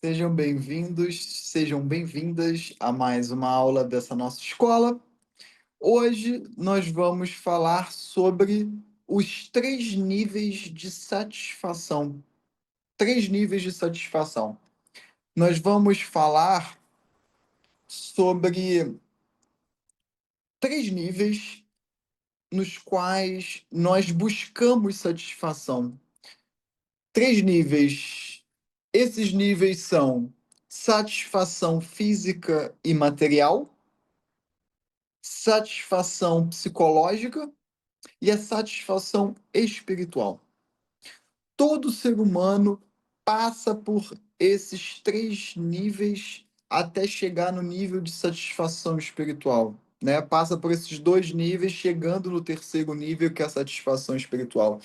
Sejam bem-vindos, sejam bem-vindas a mais uma aula dessa nossa escola. Hoje nós vamos falar sobre os três níveis de satisfação. Três níveis de satisfação. Nós vamos falar sobre três níveis nos quais nós buscamos satisfação. Três níveis. Esses níveis são satisfação física e material, satisfação psicológica e a satisfação espiritual. Todo ser humano passa por esses três níveis até chegar no nível de satisfação espiritual, né? Passa por esses dois níveis, chegando no terceiro nível, que é a satisfação espiritual.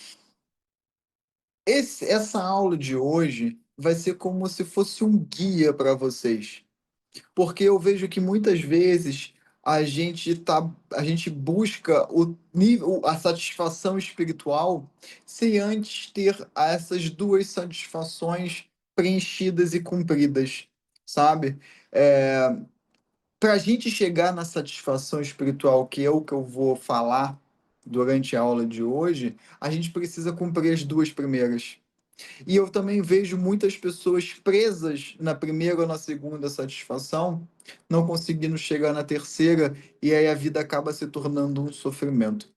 Essa aula de hoje vai ser como se fosse um guia para vocês, porque eu vejo que muitas vezes a gente busca o nível, a satisfação espiritual sem antes ter essas duas satisfações preenchidas e cumpridas, sabe? Para a gente chegar na satisfação espiritual, que é o que eu vou falar durante a aula de hoje, a gente precisa cumprir as duas primeiras. E eu também vejo muitas pessoas presas na primeira ou na segunda satisfação, não conseguindo chegar na terceira, e aí a vida acaba se tornando um sofrimento.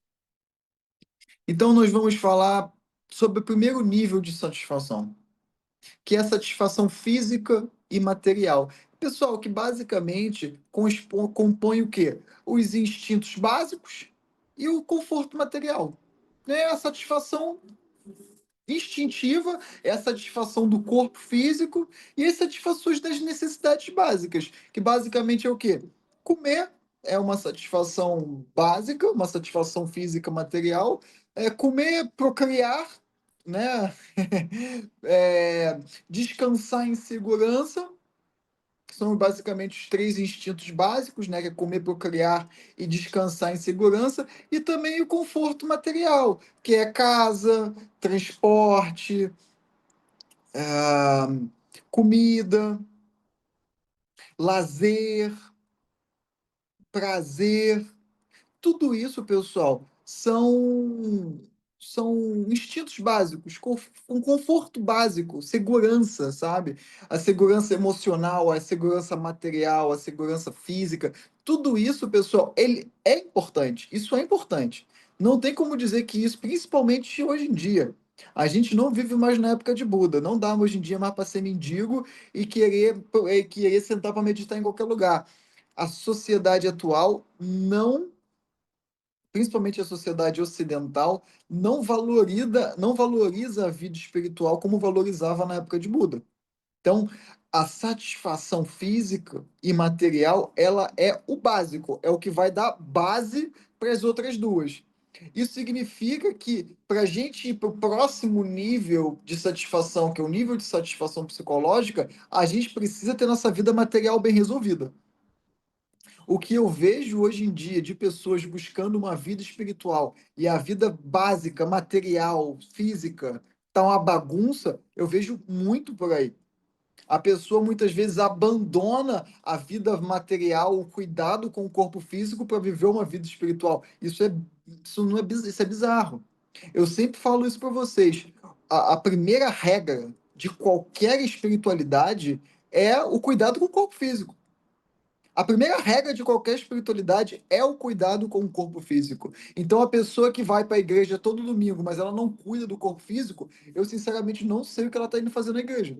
Então, nós vamos falar sobre o primeiro nível de satisfação, que é a satisfação física e material. Pessoal, que basicamente compõe o quê? Os instintos básicos e o conforto material. É a satisfação instintiva, é a satisfação do corpo físico e as satisfações das necessidades básicas, que basicamente é o quê? Comer é uma satisfação básica, uma satisfação física material, comer, procriar, né? É, descansar em segurança, que são basicamente os três instintos básicos, né? Que é comer, procriar e descansar em segurança, e também o conforto material, que é casa, transporte, ah, comida, lazer, prazer. Tudo isso, pessoal, são instintos básicos, um conforto básico, segurança, sabe? A segurança emocional, a segurança material, a segurança física, tudo isso, pessoal, ele é importante. Isso é importante. Não tem como dizer que isso, principalmente hoje em dia. A gente não vive mais na época de Buda. Não dá hoje em dia mais para ser mendigo e querer sentar para meditar em qualquer lugar. A sociedade atual não, principalmente a sociedade ocidental, não valoriza a vida espiritual como valorizava na época de Buda. Então, a satisfação física e material, ela é o básico, é o que vai dar base para as outras duas. Isso significa que para a gente ir para o próximo nível de satisfação, que é o nível de satisfação psicológica, a gente precisa ter nossa vida material bem resolvida. O que eu vejo hoje em dia de pessoas buscando uma vida espiritual e a vida básica, material, física, tá uma bagunça, eu vejo muito por aí. A pessoa muitas vezes abandona a vida material, o cuidado com o corpo físico para viver uma vida espiritual. Isso não é, isso é bizarro. Eu sempre falo isso para vocês. A primeira regra de qualquer espiritualidade é o cuidado com o corpo físico. A primeira regra de qualquer espiritualidade é o cuidado com o corpo físico. Então, a pessoa que vai para a igreja todo domingo, mas ela não cuida do corpo físico, eu sinceramente não sei o que ela está indo fazer na igreja.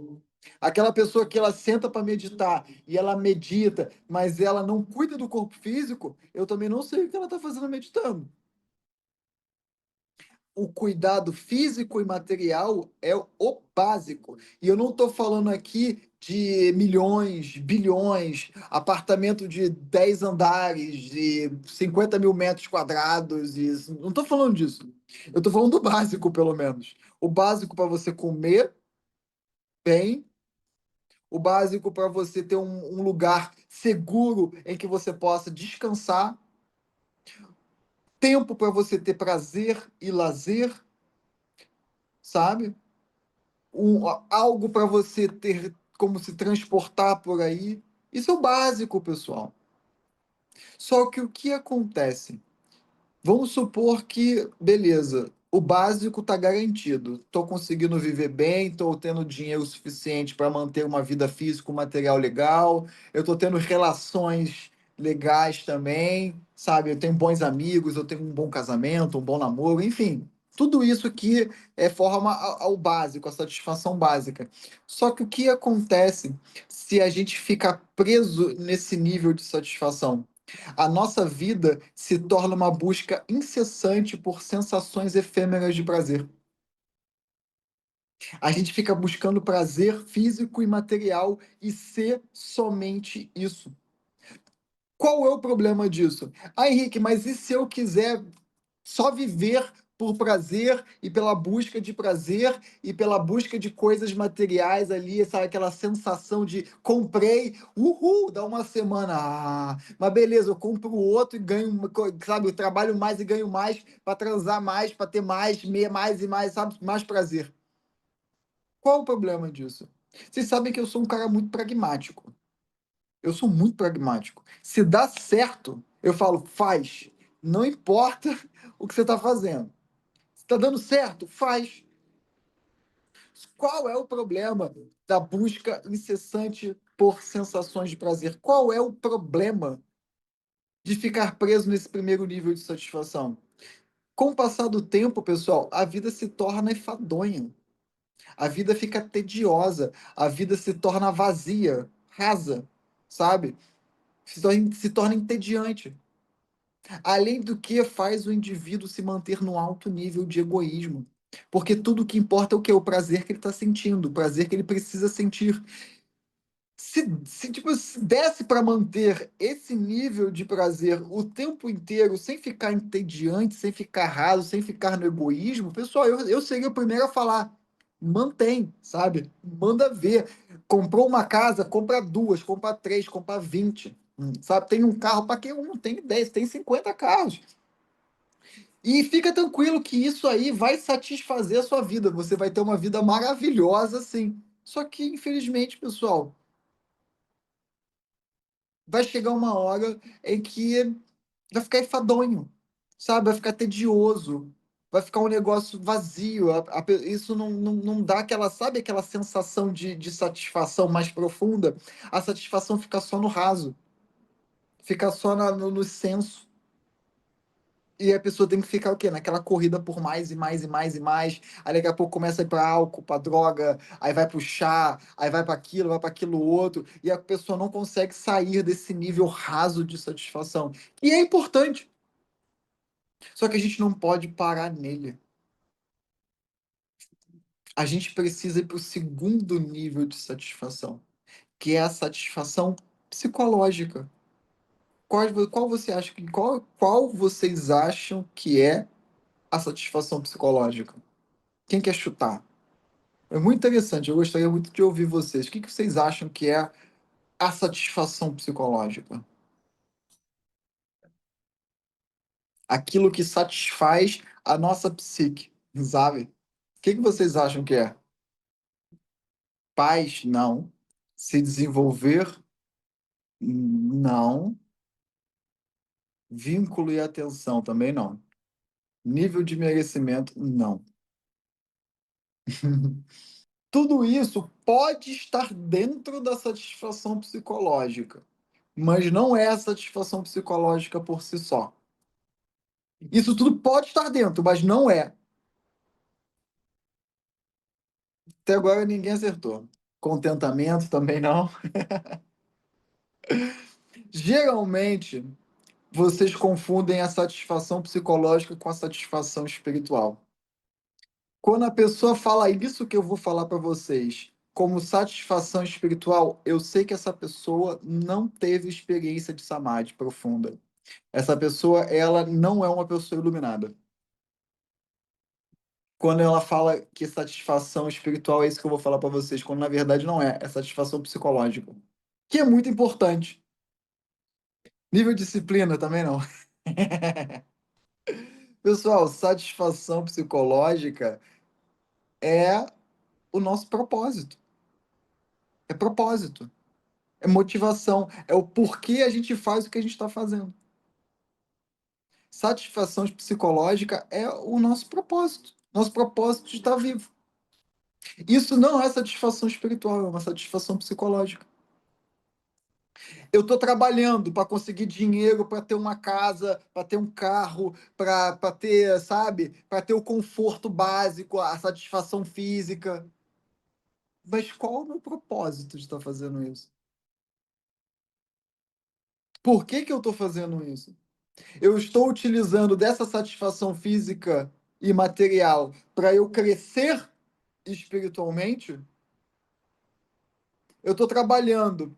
Aquela pessoa que ela senta para meditar e ela medita, mas ela não cuida do corpo físico, eu também não sei o que ela está fazendo meditando. O cuidado físico e material é o básico. E eu não estou falando aqui de milhões, bilhões, apartamento de 10 andares, de 50 mil metros quadrados. Não estou falando disso. Eu estou falando do básico, pelo menos. O básico para você comer bem, o básico para você ter um lugar seguro em que você possa descansar, tempo para você ter prazer e lazer, sabe? Algo para você ter. como se transportar por aí. Isso é o básico, pessoal. Só que o que acontece? Vamos supor que, beleza, o básico está garantido. Estou conseguindo viver bem, estou tendo dinheiro suficiente para manter uma vida física, um material legal, eu estou tendo relações legais também, sabe? Eu tenho bons amigos, eu tenho um bom casamento, um bom namoro, enfim. Tudo isso aqui forma ao básico, a satisfação básica. Só que o que acontece se a gente ficar preso nesse nível de satisfação? A nossa vida se torna uma busca incessante por sensações efêmeras de prazer. A gente fica buscando prazer físico e material e ser somente isso. Qual é o problema disso? Ah, Henrique, mas e se eu quiser só viver por prazer e pela busca de prazer e pela busca de coisas materiais ali, sabe? Aquela sensação de comprei, uhul, dá uma semana. Mas beleza, eu compro outro e ganho, sabe? Eu trabalho mais e ganho mais para transar mais, para ter mais, mais e mais, sabe? Mais prazer. Qual o problema disso? Vocês sabem que eu sou um cara muito pragmático. Eu sou muito pragmático. Se dá certo, eu falo, faz. Não importa o que você está fazendo. Se está dando certo, faz. Qual é o problema da busca incessante por sensações de prazer? Qual é o problema de ficar preso nesse primeiro nível de satisfação? Com o passar do tempo, pessoal, a vida se torna enfadonha. A vida fica tediosa. A vida se torna vazia, rasa, sabe? Se torna entediante. Além do que faz o indivíduo se manter no alto nível de egoísmo. Porque tudo o que importa é o que? O prazer que ele está sentindo, o prazer que ele precisa sentir. Se desse para manter esse nível de prazer o tempo inteiro, sem ficar entediante, sem ficar raso, sem ficar no egoísmo, pessoal, eu seria o primeiro a falar. Mantém, sabe? Manda ver. Comprou uma casa, compra duas, compra três, compra 20. Sabe? Tem um carro para quem um, tem 10, tem 50 carros. E fica tranquilo que isso aí vai satisfazer a sua vida. Você vai ter uma vida maravilhosa, sim. Só que, infelizmente, pessoal, vai chegar uma hora em que vai ficar enfadonho, sabe? Vai ficar tedioso, vai ficar um negócio vazio. Isso não dá aquela, sabe, aquela sensação de satisfação mais profunda. A satisfação fica só no raso, fica só no senso. E a pessoa tem que ficar o quê? Naquela corrida por mais e mais e mais e mais. Aí daqui a pouco começa a ir para álcool, para droga, aí vai para o chá, aí vai para aquilo outro, e a pessoa não consegue sair desse nível raso de satisfação. E é importante, só que a gente não pode parar nele. A gente precisa ir para o segundo nível de satisfação, que é a satisfação psicológica. Qual vocês acham que é a satisfação psicológica? Quem quer chutar? É muito interessante, eu gostaria muito de ouvir vocês. O que vocês acham que é a satisfação psicológica? Aquilo que satisfaz a nossa psique, sabe? O que vocês acham que é? Paz? Não. Se desenvolver? Não. Vínculo e atenção? Também não. Nível de merecimento? Não. Tudo isso pode estar dentro da satisfação psicológica, mas não é a satisfação psicológica por si só. Isso tudo pode estar dentro, mas não é. Até agora ninguém acertou. Contentamento também não. Geralmente, vocês confundem a satisfação psicológica com a satisfação espiritual. Quando a pessoa fala isso que eu vou falar para vocês, como satisfação espiritual, eu sei que essa pessoa não teve experiência de samadhi profunda. Essa pessoa, ela não é uma pessoa iluminada. Quando ela fala que satisfação espiritual é isso que eu vou falar para vocês, quando na verdade não é, é satisfação psicológica, que é muito importante. Nível de disciplina também não. Pessoal, satisfação psicológica é o nosso propósito. É propósito, é motivação, é o porquê a gente faz o que a gente está fazendo. Satisfação psicológica é o nosso propósito de estar vivo. Isso não é satisfação espiritual, é uma satisfação psicológica. Eu estou trabalhando para conseguir dinheiro, para ter uma casa, para ter um carro, para ter, sabe, para ter o conforto básico, a satisfação física. Mas qual é o meu propósito de estar fazendo isso? Por que que eu estou fazendo isso? Eu estou utilizando dessa satisfação física e material para eu crescer espiritualmente? Eu estou trabalhando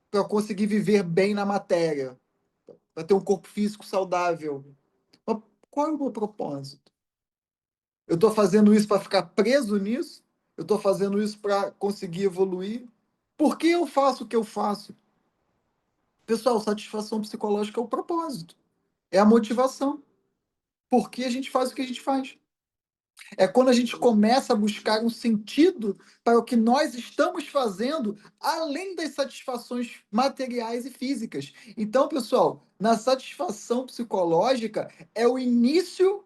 para conseguir viver bem na matéria, para ter um corpo físico saudável. Mas qual é o meu propósito? Eu estou fazendo isso para ficar preso nisso? Eu estou fazendo isso para conseguir evoluir? Por que eu faço o que eu faço? Pessoal, satisfação psicológica é o propósito, é a motivação. Por que a gente faz o que a gente faz? É quando a gente começa a buscar um sentido para o que nós estamos fazendo, além das satisfações materiais e físicas. Então, pessoal, na satisfação psicológica é o início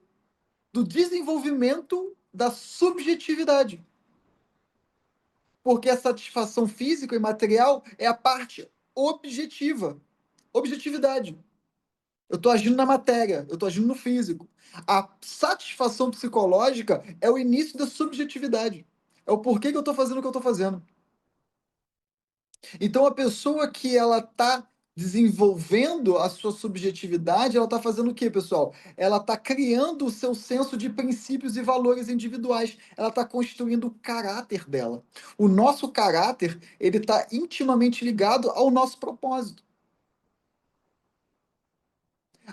do desenvolvimento da subjetividade. Porque a satisfação física e material é a parte objetiva. Objetividade. Eu estou agindo na matéria, eu estou agindo no físico. A satisfação psicológica é o início da subjetividade. É o porquê que eu estou fazendo o que eu estou fazendo. Então, a pessoa que ela está desenvolvendo a sua subjetividade, ela está fazendo o quê, pessoal? Ela está criando o seu senso de princípios e valores individuais. Ela está construindo o caráter dela. O nosso caráter, ele está intimamente ligado ao nosso propósito.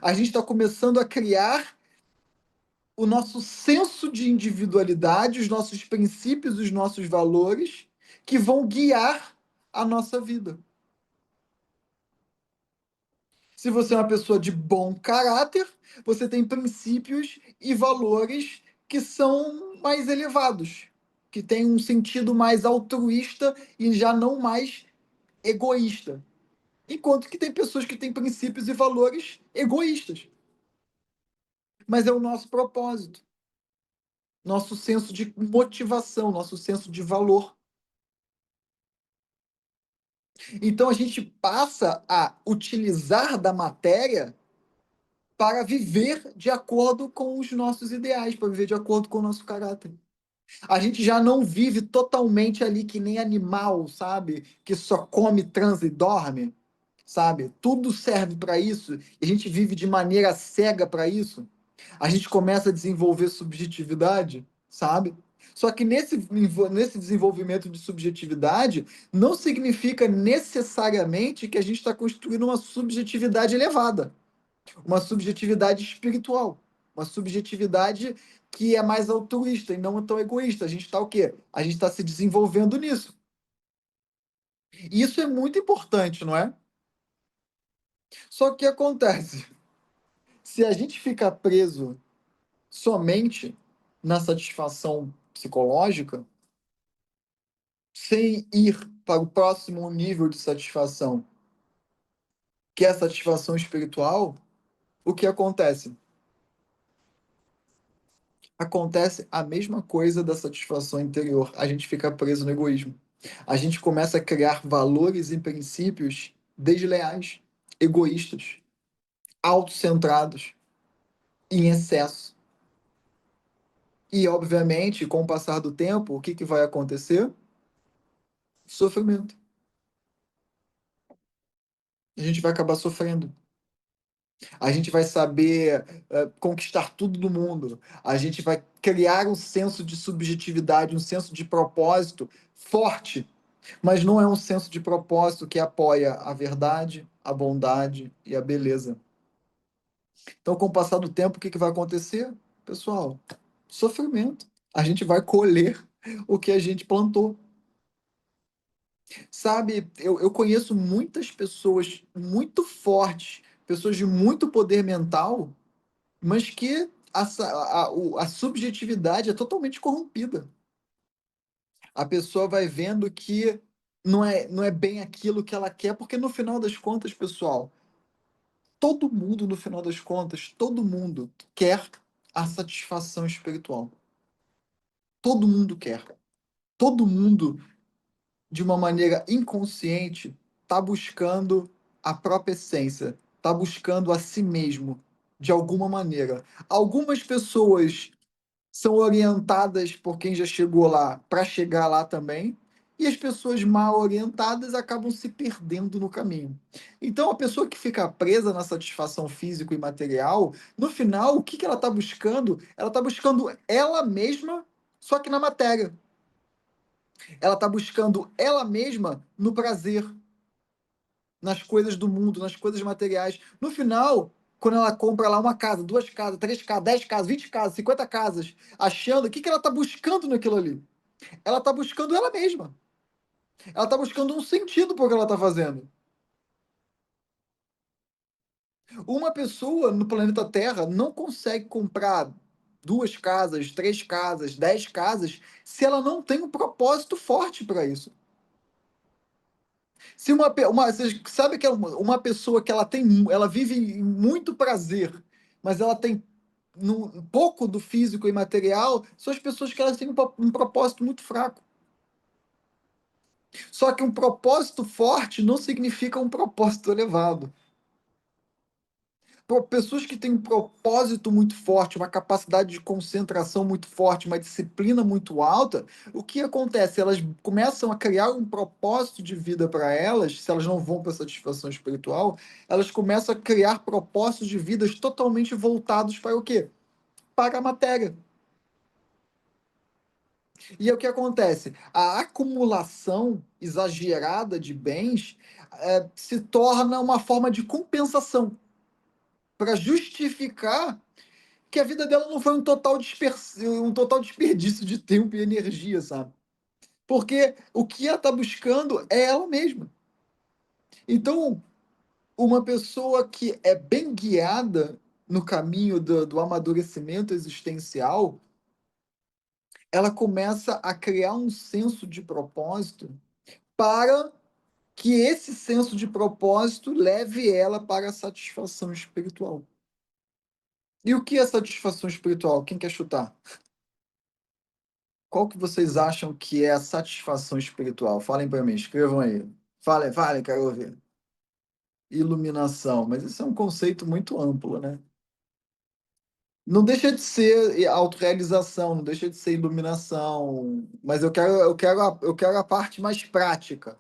A gente está começando a criar o nosso senso de individualidade, os nossos princípios, os nossos valores, que vão guiar a nossa vida. Se você é uma pessoa de bom caráter, você tem princípios e valores que são mais elevados, que têm um sentido mais altruísta e já não mais egoísta. Enquanto que tem pessoas que têm princípios e valores egoístas. Mas é o nosso propósito, nosso senso de motivação, nosso senso de valor. Então a gente passa a utilizar da matéria para viver de acordo com os nossos ideais, para viver de acordo com o nosso caráter. A gente já não vive totalmente ali que nem animal, sabe? Que só come, transa e dorme, sabe? Tudo serve para isso e a gente vive de maneira cega para isso. A gente começa a desenvolver subjetividade, sabe? Só que nesse desenvolvimento de subjetividade, não significa necessariamente que a gente está construindo uma subjetividade elevada, uma subjetividade espiritual, uma subjetividade que é mais altruísta e não tão egoísta. A gente está o quê? A gente está se desenvolvendo nisso. E isso é muito importante, não é? Só que o que acontece? Se a gente ficar preso somente na satisfação psicológica, sem ir para o próximo nível de satisfação, que é a satisfação espiritual, o que acontece? Acontece a mesma coisa da satisfação interior. A gente fica preso no egoísmo. A gente começa a criar valores e princípios desleais, egoístas, autocentrados, em excesso. E, obviamente, com o passar do tempo, o que, que vai acontecer? Sofrimento. A gente vai acabar sofrendo. A gente vai saber conquistar tudo do mundo. A gente vai criar um senso de subjetividade, um senso de propósito forte, mas não é um senso de propósito que apoia a verdade, a bondade e a beleza. Então, com o passar do tempo, o que, que vai acontecer? Pessoal, sofrimento. A gente vai colher o que a gente plantou. Sabe, eu conheço muitas pessoas muito fortes, pessoas de muito poder mental, mas que a subjetividade é totalmente corrompida. A pessoa vai vendo que não é bem aquilo que ela quer, porque no final das contas, pessoal, todo mundo, no final das contas, todo mundo quer a satisfação espiritual. Todo mundo quer. Todo mundo, de uma maneira inconsciente, está buscando a própria essência, está buscando a si mesmo, de alguma maneira. Algumas pessoas são orientadas por quem já chegou lá para chegar lá também, e as pessoas mal orientadas acabam se perdendo no caminho. Então, a pessoa que fica presa na satisfação física e material, no final, o que que ela está buscando? Ela está buscando ela mesma, só que na matéria. Ela está buscando ela mesma no prazer, nas coisas do mundo, nas coisas materiais. No final, quando ela compra lá uma casa, duas casas, três casas, 10 casas, 20 casas, 50 casas, achando, o que que ela está buscando naquilo ali? Ela está buscando ela mesma. Ela está buscando um sentido para o que ela está fazendo. Uma pessoa no planeta Terra não consegue comprar duas casas, três casas, 10 casas, se ela não tem um propósito forte para isso. Se você sabe que é uma pessoa que ela vive em muito prazer, mas ela tem um pouco do físico e material, são as pessoas que elas têm um propósito muito fraco. Só que um propósito forte não significa um propósito elevado. Pessoas que têm um propósito muito forte, uma capacidade de concentração muito forte, uma disciplina muito alta, o que acontece? Elas começam a criar um propósito de vida para elas, se elas não vão para a satisfação espiritual, elas começam a criar propósitos de vidas totalmente voltados para o quê? Para a matéria. E é o que acontece? A acumulação exagerada de bens se torna uma forma de compensação para justificar que a vida dela não foi um total desperdício de tempo e energia, sabe? Porque o que ela está buscando é ela mesma. Então, uma pessoa que é bem guiada no caminho do amadurecimento existencial, ela começa a criar um senso de propósito para que esse senso de propósito leve ela para a satisfação espiritual. E o que é satisfação espiritual? Quem quer chutar? Qual que vocês acham que é a satisfação espiritual? Falem para mim, escrevam aí. Falem, falem, quero ouvir. Iluminação, mas isso é um conceito muito amplo, né? Não deixa de ser autorrealização, não deixa de ser iluminação, mas eu quero a parte mais prática.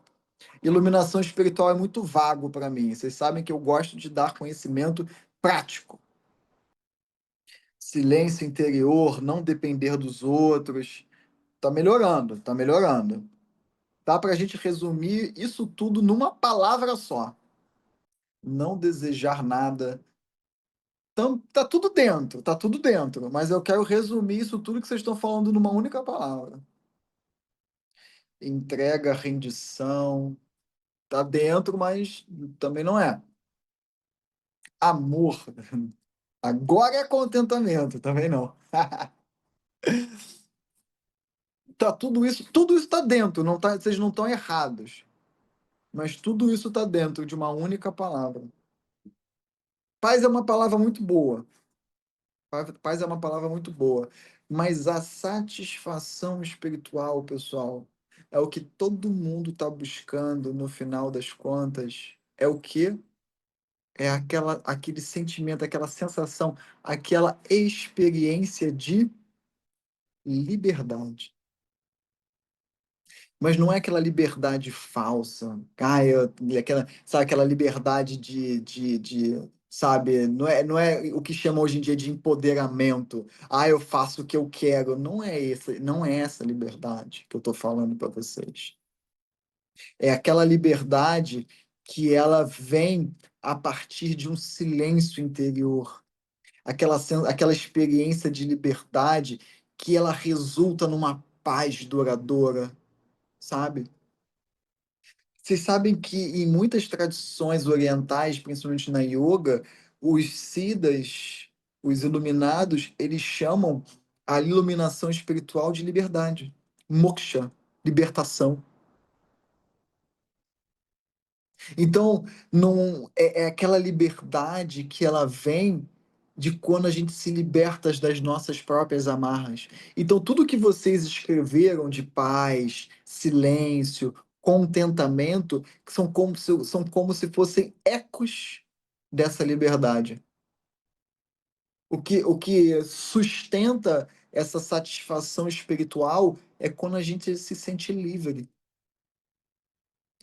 Iluminação espiritual é muito vago para mim. Vocês sabem que eu gosto de dar conhecimento prático. Silêncio interior, não depender dos outros. Tá melhorando, tá melhorando. Dá para a gente resumir isso tudo numa palavra só: não desejar nada. Então, tá tudo dentro, mas eu quero resumir isso tudo que vocês estão falando numa única palavra: entrega, rendição. Tá dentro, mas também não é. Amor. Agora é contentamento, também não. Tá tudo isso tá dentro, não tá, vocês não estão errados, mas tudo isso tá dentro de uma única palavra. Paz é uma palavra muito boa. Paz é uma palavra muito boa, mas a satisfação espiritual, pessoal, é o que todo mundo está buscando no final das contas. É o quê? É aquele sentimento, aquela sensação, aquela experiência de liberdade. Mas não é aquela liberdade falsa. Sabe, aquela liberdade sabe, não é o que chama hoje em dia de empoderamento. Ah, eu faço o que eu quero. Não é essa liberdade que eu estou falando para vocês. É aquela liberdade que ela vem a partir de um silêncio interior, aquela experiência de liberdade que ela resulta numa paz duradoura, sabe? Vocês sabem que em muitas tradições orientais, principalmente na yoga, os siddhas, os iluminados, eles chamam a iluminação espiritual de liberdade, moksha, libertação. Então, não é aquela liberdade que ela vem de quando a gente se liberta das nossas próprias amarras. Então, tudo que vocês escreveram de paz, silêncio, contentamento, são como se fossem ecos dessa liberdade. O que sustenta essa satisfação espiritual é quando a gente se sente livre.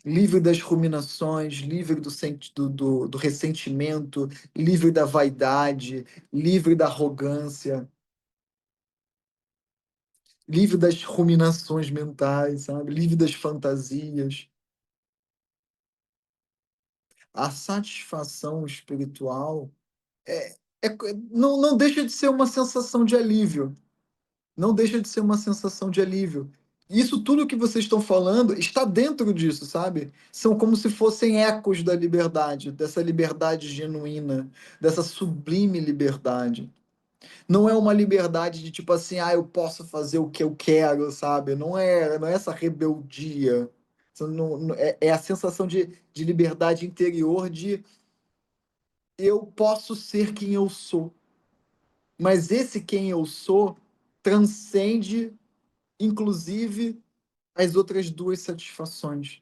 Livre das ruminações, livre do ressentimento, livre da vaidade, livre da arrogância, livre das ruminações mentais, sabe? Livre das fantasias. A satisfação espiritual não deixa de ser uma sensação de alívio. Não deixa de ser uma sensação de alívio. Isso tudo que vocês estão falando está dentro disso, sabe? São como se fossem ecos da liberdade, dessa liberdade genuína, dessa sublime liberdade. Não é uma liberdade de tipo assim, ah, eu posso fazer o que eu quero, sabe? Não é essa rebeldia. É a sensação de liberdade interior de eu posso ser quem eu sou. Mas esse quem eu sou transcende, inclusive, as outras duas satisfações.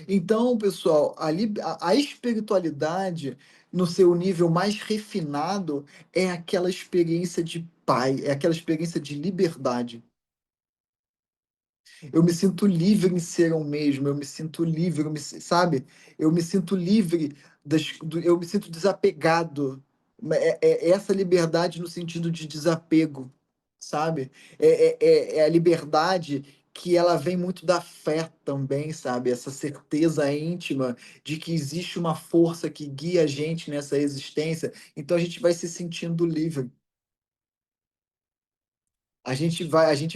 Então, pessoal, a espiritualidade, no seu nível mais refinado, é aquela experiência de paz, é aquela experiência de liberdade. Eu me sinto livre em ser eu mesmo, eu me sinto livre, sabe? Eu me sinto livre, eu me sinto desapegado. É essa liberdade no sentido de desapego, sabe? É a liberdade que ela vem muito da fé também, sabe? Essa certeza íntima de que existe uma força que guia a gente nessa existência, então a gente vai se sentindo livre. A gente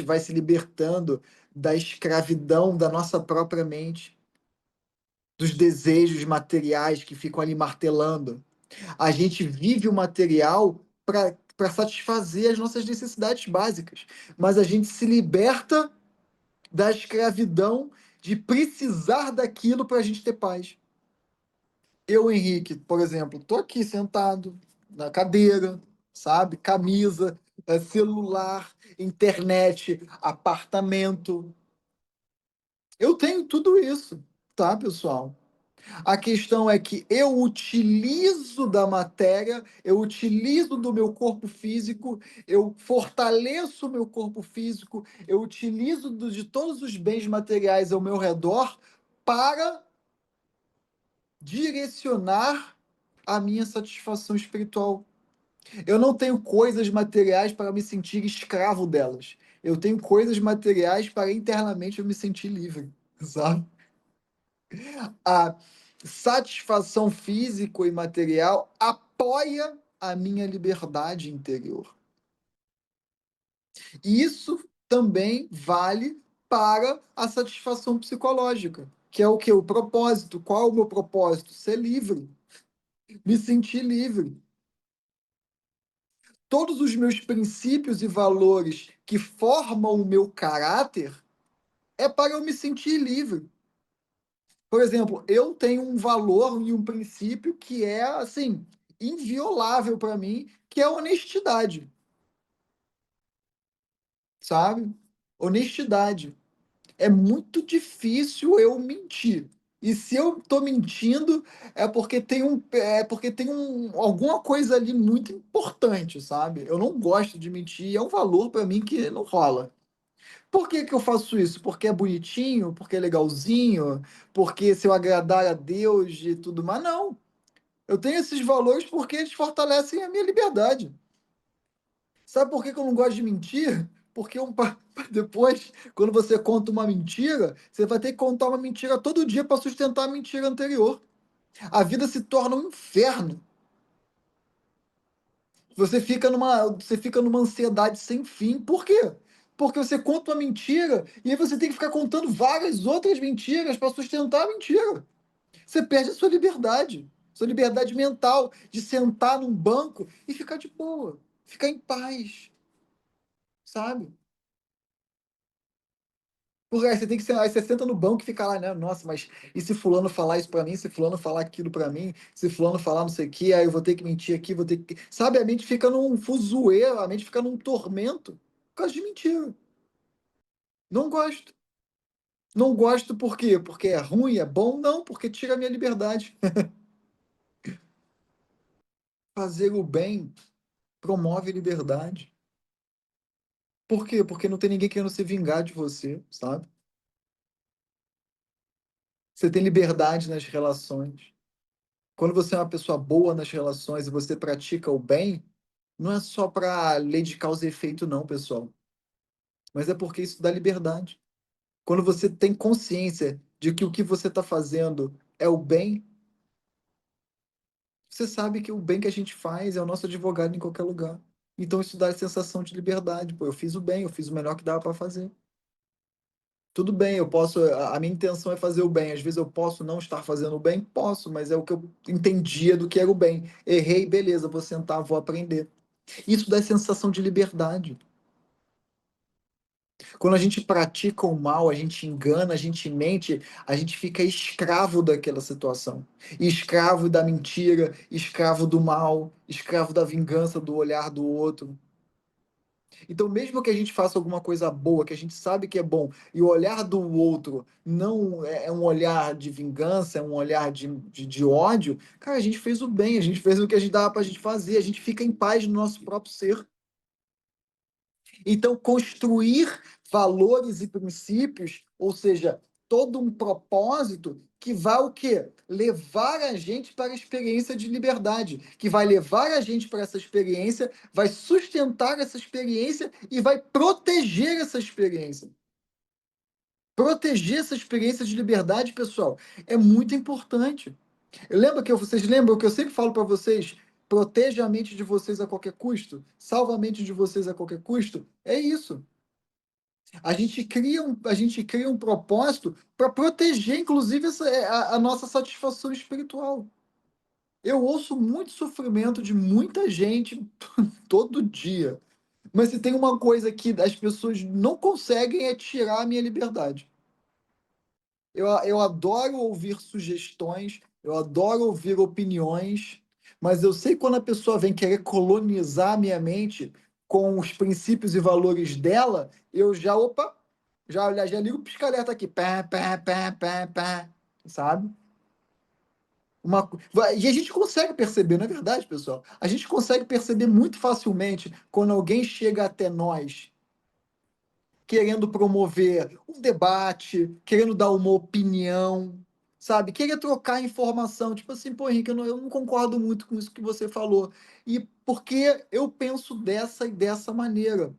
vai se libertando da escravidão da nossa própria mente, dos desejos materiais que ficam ali martelando. A gente vive o material para satisfazer as nossas necessidades básicas, mas a gente se liberta da escravidão de precisar daquilo para a gente ter paz. Eu, Henrique, por exemplo, tô aqui sentado na cadeira, sabe? Camisa, celular, internet, apartamento. Eu tenho tudo isso, tá, pessoal? A questão é que eu utilizo da matéria, eu utilizo do meu corpo físico, eu fortaleço o meu corpo físico, eu utilizo de todos os bens materiais ao meu redor para direcionar a minha satisfação espiritual. Eu não tenho coisas materiais para me sentir escravo delas. Eu tenho coisas materiais para internamente eu me sentir livre, sabe? A satisfação físico e material apoia a minha liberdade interior. E isso também vale para a satisfação psicológica, que é o que? O propósito. Qual é o meu propósito? Ser livre, me sentir livre. Todos os meus princípios e valores que formam o meu caráter é para eu me sentir livre. Por exemplo, eu tenho um valor e um princípio que é assim inviolável para mim, que é a honestidade, sabe? Honestidade. É muito difícil eu mentir. E se eu estou mentindo, é porque tem alguma coisa ali muito importante, sabe? Eu não gosto de mentir, é um valor para mim que não rola. Por que que eu faço isso? Porque é bonitinho, porque é legalzinho, porque se eu agradar a Deus e tudo mais? Não. Eu tenho esses valores porque eles fortalecem a minha liberdade. Sabe por que que eu não gosto de mentir? Porque depois, quando você conta uma mentira, você vai ter que contar uma mentira todo dia para sustentar a mentira anterior. A vida se torna um inferno. Você fica numa ansiedade sem fim. Por quê? Porque você conta uma mentira e aí você tem que ficar contando várias outras mentiras para sustentar a mentira. Você perde a sua liberdade mental de sentar num banco e ficar de boa, ficar em paz, sabe? Porque aí você tem que ser, aí você senta no banco e fica lá, né? Nossa, mas e se fulano falar isso pra mim, se fulano falar aquilo pra mim, se fulano falar não sei o quê, aí eu vou ter que mentir aqui, vou ter que. Sabe, a mente fica num fuzuê, a mente fica num tormento por causa de mentira. Não gosto. Não gosto por quê? Porque é ruim, é bom? Não, porque tira a minha liberdade. Fazer o bem promove liberdade. Por quê? Porque não tem ninguém querendo se vingar de você, sabe? Você tem liberdade nas relações. Quando você é uma pessoa boa nas relações e você pratica o bem, não é só para lei de causa e efeito, não, pessoal. Mas é porque isso dá liberdade. Quando você tem consciência de que o que você está fazendo é o bem, você sabe que o bem que a gente faz é o nosso advogado em qualquer lugar. Então isso dá a sensação de liberdade. Pô, eu fiz o bem, eu fiz o melhor que dava para fazer. Tudo bem, eu posso. A minha intenção é fazer o bem. Às vezes eu posso não estar fazendo o bem? Posso, mas é o que eu entendia do que era o bem. Errei, beleza, vou sentar, vou aprender. Isso dá a sensação de liberdade. Quando a gente pratica o mal, a gente engana, a gente mente, a gente fica escravo daquela situação. Escravo da mentira, escravo do mal, escravo da vingança, do olhar do outro. Então, mesmo que a gente faça alguma coisa boa, que a gente sabe que é bom, e o olhar do outro não é um olhar de vingança, é um olhar de ódio, cara, a gente fez o bem, a gente fez o que a gente dava pra gente fazer, a gente fica em paz no nosso próprio ser. Então, construir valores e princípios, ou seja, todo um propósito que vai o quê? Levar a gente para a experiência de liberdade, que vai levar a gente para essa experiência, vai sustentar essa experiência e vai proteger essa experiência. Proteger essa experiência de liberdade, pessoal, é muito importante. Lembra que vocês lembram que eu sempre falo para vocês? Proteja a mente de vocês a qualquer custo, salva a mente de vocês a qualquer custo. É isso. A gente cria um propósito para proteger, inclusive, a nossa satisfação espiritual. Eu ouço muito sofrimento de muita gente todo dia. Mas se tem uma coisa que as pessoas não conseguem é tirar a minha liberdade. Eu adoro ouvir sugestões, eu adoro ouvir opiniões, mas eu sei quando a pessoa vem querer colonizar a minha mente com os princípios e valores dela, eu já, opa, já ligo o pisca-alerta aqui, pá, pá, pá, pá, pá, sabe? E a gente consegue perceber, não é verdade, pessoal? A gente consegue perceber muito facilmente quando alguém chega até nós querendo promover um debate, querendo dar uma opinião, sabe? Querer trocar informação, tipo assim, pô, Henrique, eu não concordo muito com isso que você falou. E porque eu penso dessa e dessa maneira.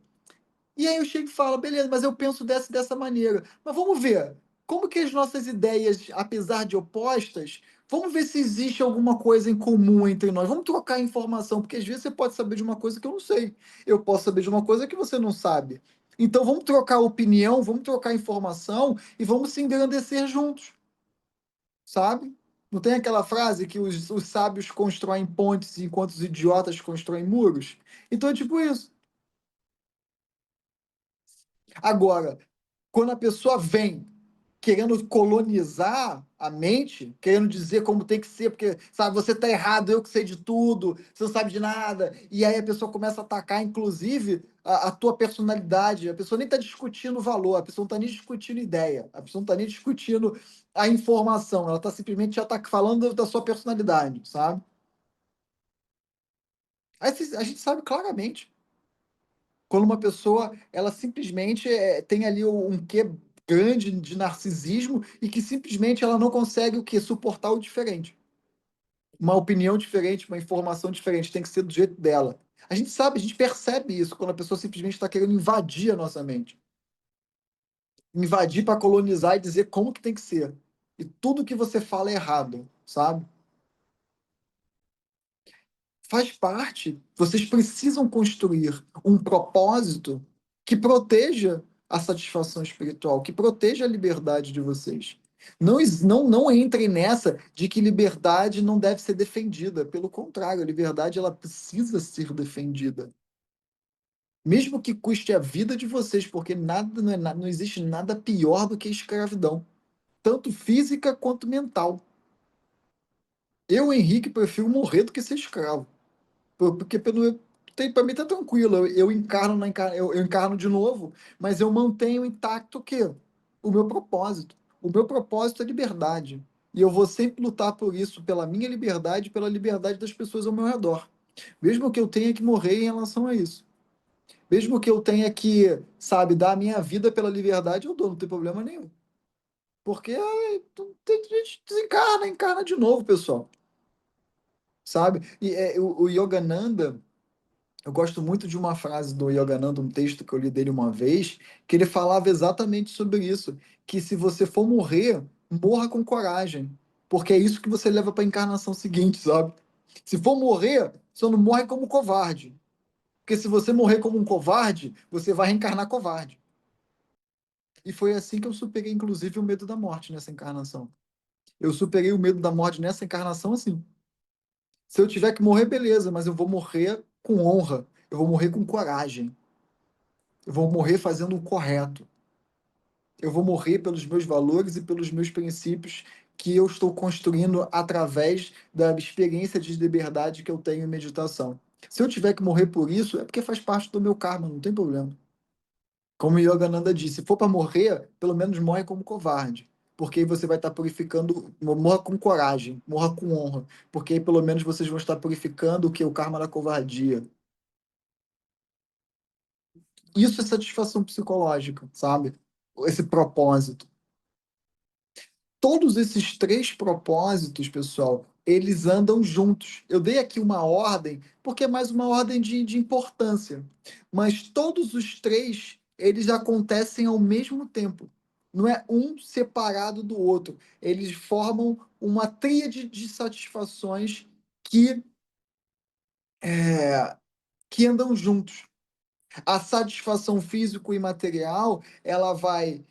E aí eu chego e falo, beleza, mas eu penso dessa e dessa maneira. Mas vamos ver, como que as nossas ideias, apesar de opostas, vamos ver se existe alguma coisa em comum entre nós. Vamos trocar informação, porque às vezes você pode saber de uma coisa que eu não sei. Eu posso saber de uma coisa que você não sabe. Então vamos trocar opinião, vamos trocar informação e vamos se engrandecer juntos, sabe? Não tem aquela frase que os sábios constroem pontes enquanto os idiotas constroem muros? Então é tipo isso. Agora, quando a pessoa vem querendo colonizar a mente, querendo dizer como tem que ser, porque, sabe, você tá errado, eu que sei de tudo, você não sabe de nada, e aí a pessoa começa a atacar, inclusive, a tua personalidade, a pessoa nem tá discutindo o valor, a pessoa não tá nem discutindo ideia, a pessoa não tá nem discutindo a informação, ela tá simplesmente já tá falando da sua personalidade, sabe? Aí a gente sabe claramente. Quando uma pessoa, ela simplesmente tem ali um quê grande de narcisismo e que simplesmente ela não consegue o quê? Suportar o diferente. Uma opinião diferente, uma informação diferente, tem que ser do jeito dela. A gente sabe, a gente percebe isso quando a pessoa simplesmente está querendo invadir a nossa mente. Invadir para colonizar e dizer como que tem que ser. E tudo que você fala é errado, sabe? Faz parte. Vocês precisam construir um propósito que proteja a satisfação espiritual, que proteja a liberdade de vocês. Não entrem nessa de que liberdade não deve ser defendida. Pelo contrário, a liberdade ela precisa ser defendida. mesmo que custe a vida de vocês, porque nada não, não existe nada pior do que escravidão, tanto física quanto mental. Eu, Henrique, prefiro morrer do que ser escravo. Porque para mim tá tranquilo, eu encarno, eu encarno de novo, mas eu mantenho intacto o quê? O meu propósito. O meu propósito é liberdade. E eu vou sempre lutar por isso, pela minha liberdade e pela liberdade das pessoas ao meu redor. Mesmo que eu tenha que morrer em relação a isso. Mesmo que eu tenha que, sabe, dar a minha vida pela liberdade, eu dou, não tem problema nenhum. Porque a gente desencarna, encarna de novo, pessoal. Sabe? E o Yogananda. Eu gosto muito de uma frase do Yogananda, um texto que eu li dele uma vez, que ele falava exatamente sobre isso, que se você for morrer, morra com coragem, porque é isso que você leva para a encarnação seguinte, sabe? Se for morrer, você não morre como covarde, porque se você morrer como um covarde, você vai reencarnar covarde. E foi assim que eu superei, inclusive, o medo da morte nessa encarnação. Eu superei o medo da morte nessa encarnação assim. Se eu tiver que morrer, beleza, mas eu vou morrer com honra, eu vou morrer com coragem. Eu vou morrer fazendo o correto. Eu vou morrer pelos meus valores e pelos meus princípios que eu estou construindo através da experiência de liberdade que eu tenho em meditação. Se eu tiver que morrer por isso, é porque faz parte do meu karma, não tem problema. Como Yogananda disse, se for para morrer, pelo menos morre como covarde. Porque aí você vai estar purificando, morra com coragem, morra com honra. Porque aí pelo menos vocês vão estar purificando o que? O karma da covardia. Isso é satisfação psicológica, sabe? Esse propósito. Todos esses três propósitos, pessoal, eles andam juntos. Eu dei aqui uma ordem, porque é mais uma ordem de importância. Mas todos os três, eles acontecem ao mesmo tempo. Não é um separado do outro. Eles formam uma tríade de satisfações que, que andam juntos. A satisfação físico e material, ela vai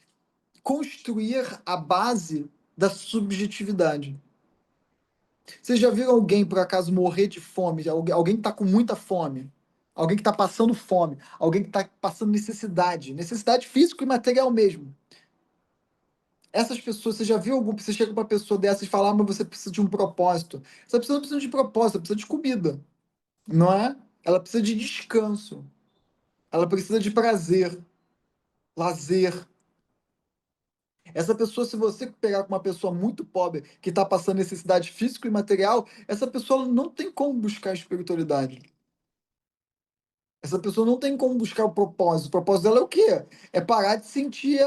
construir a base da subjetividade. Vocês já viram alguém, por acaso, morrer de fome? Alguém que está com muita fome? Alguém que está passando fome? Alguém que está passando necessidade? Necessidade física e material mesmo. Essas pessoas, você já viu algum? Você chega para uma pessoa dessas e fala, mas você precisa de um propósito. Essa pessoa não precisa de propósito, ela precisa de comida, não é? Ela precisa de descanso. Ela precisa de prazer, lazer. Essa pessoa, se você pegar com uma pessoa muito pobre que está passando necessidade física e material, essa pessoa não tem como buscar espiritualidade. Essa pessoa não tem como buscar o propósito. O propósito dela é o quê? É parar de sentir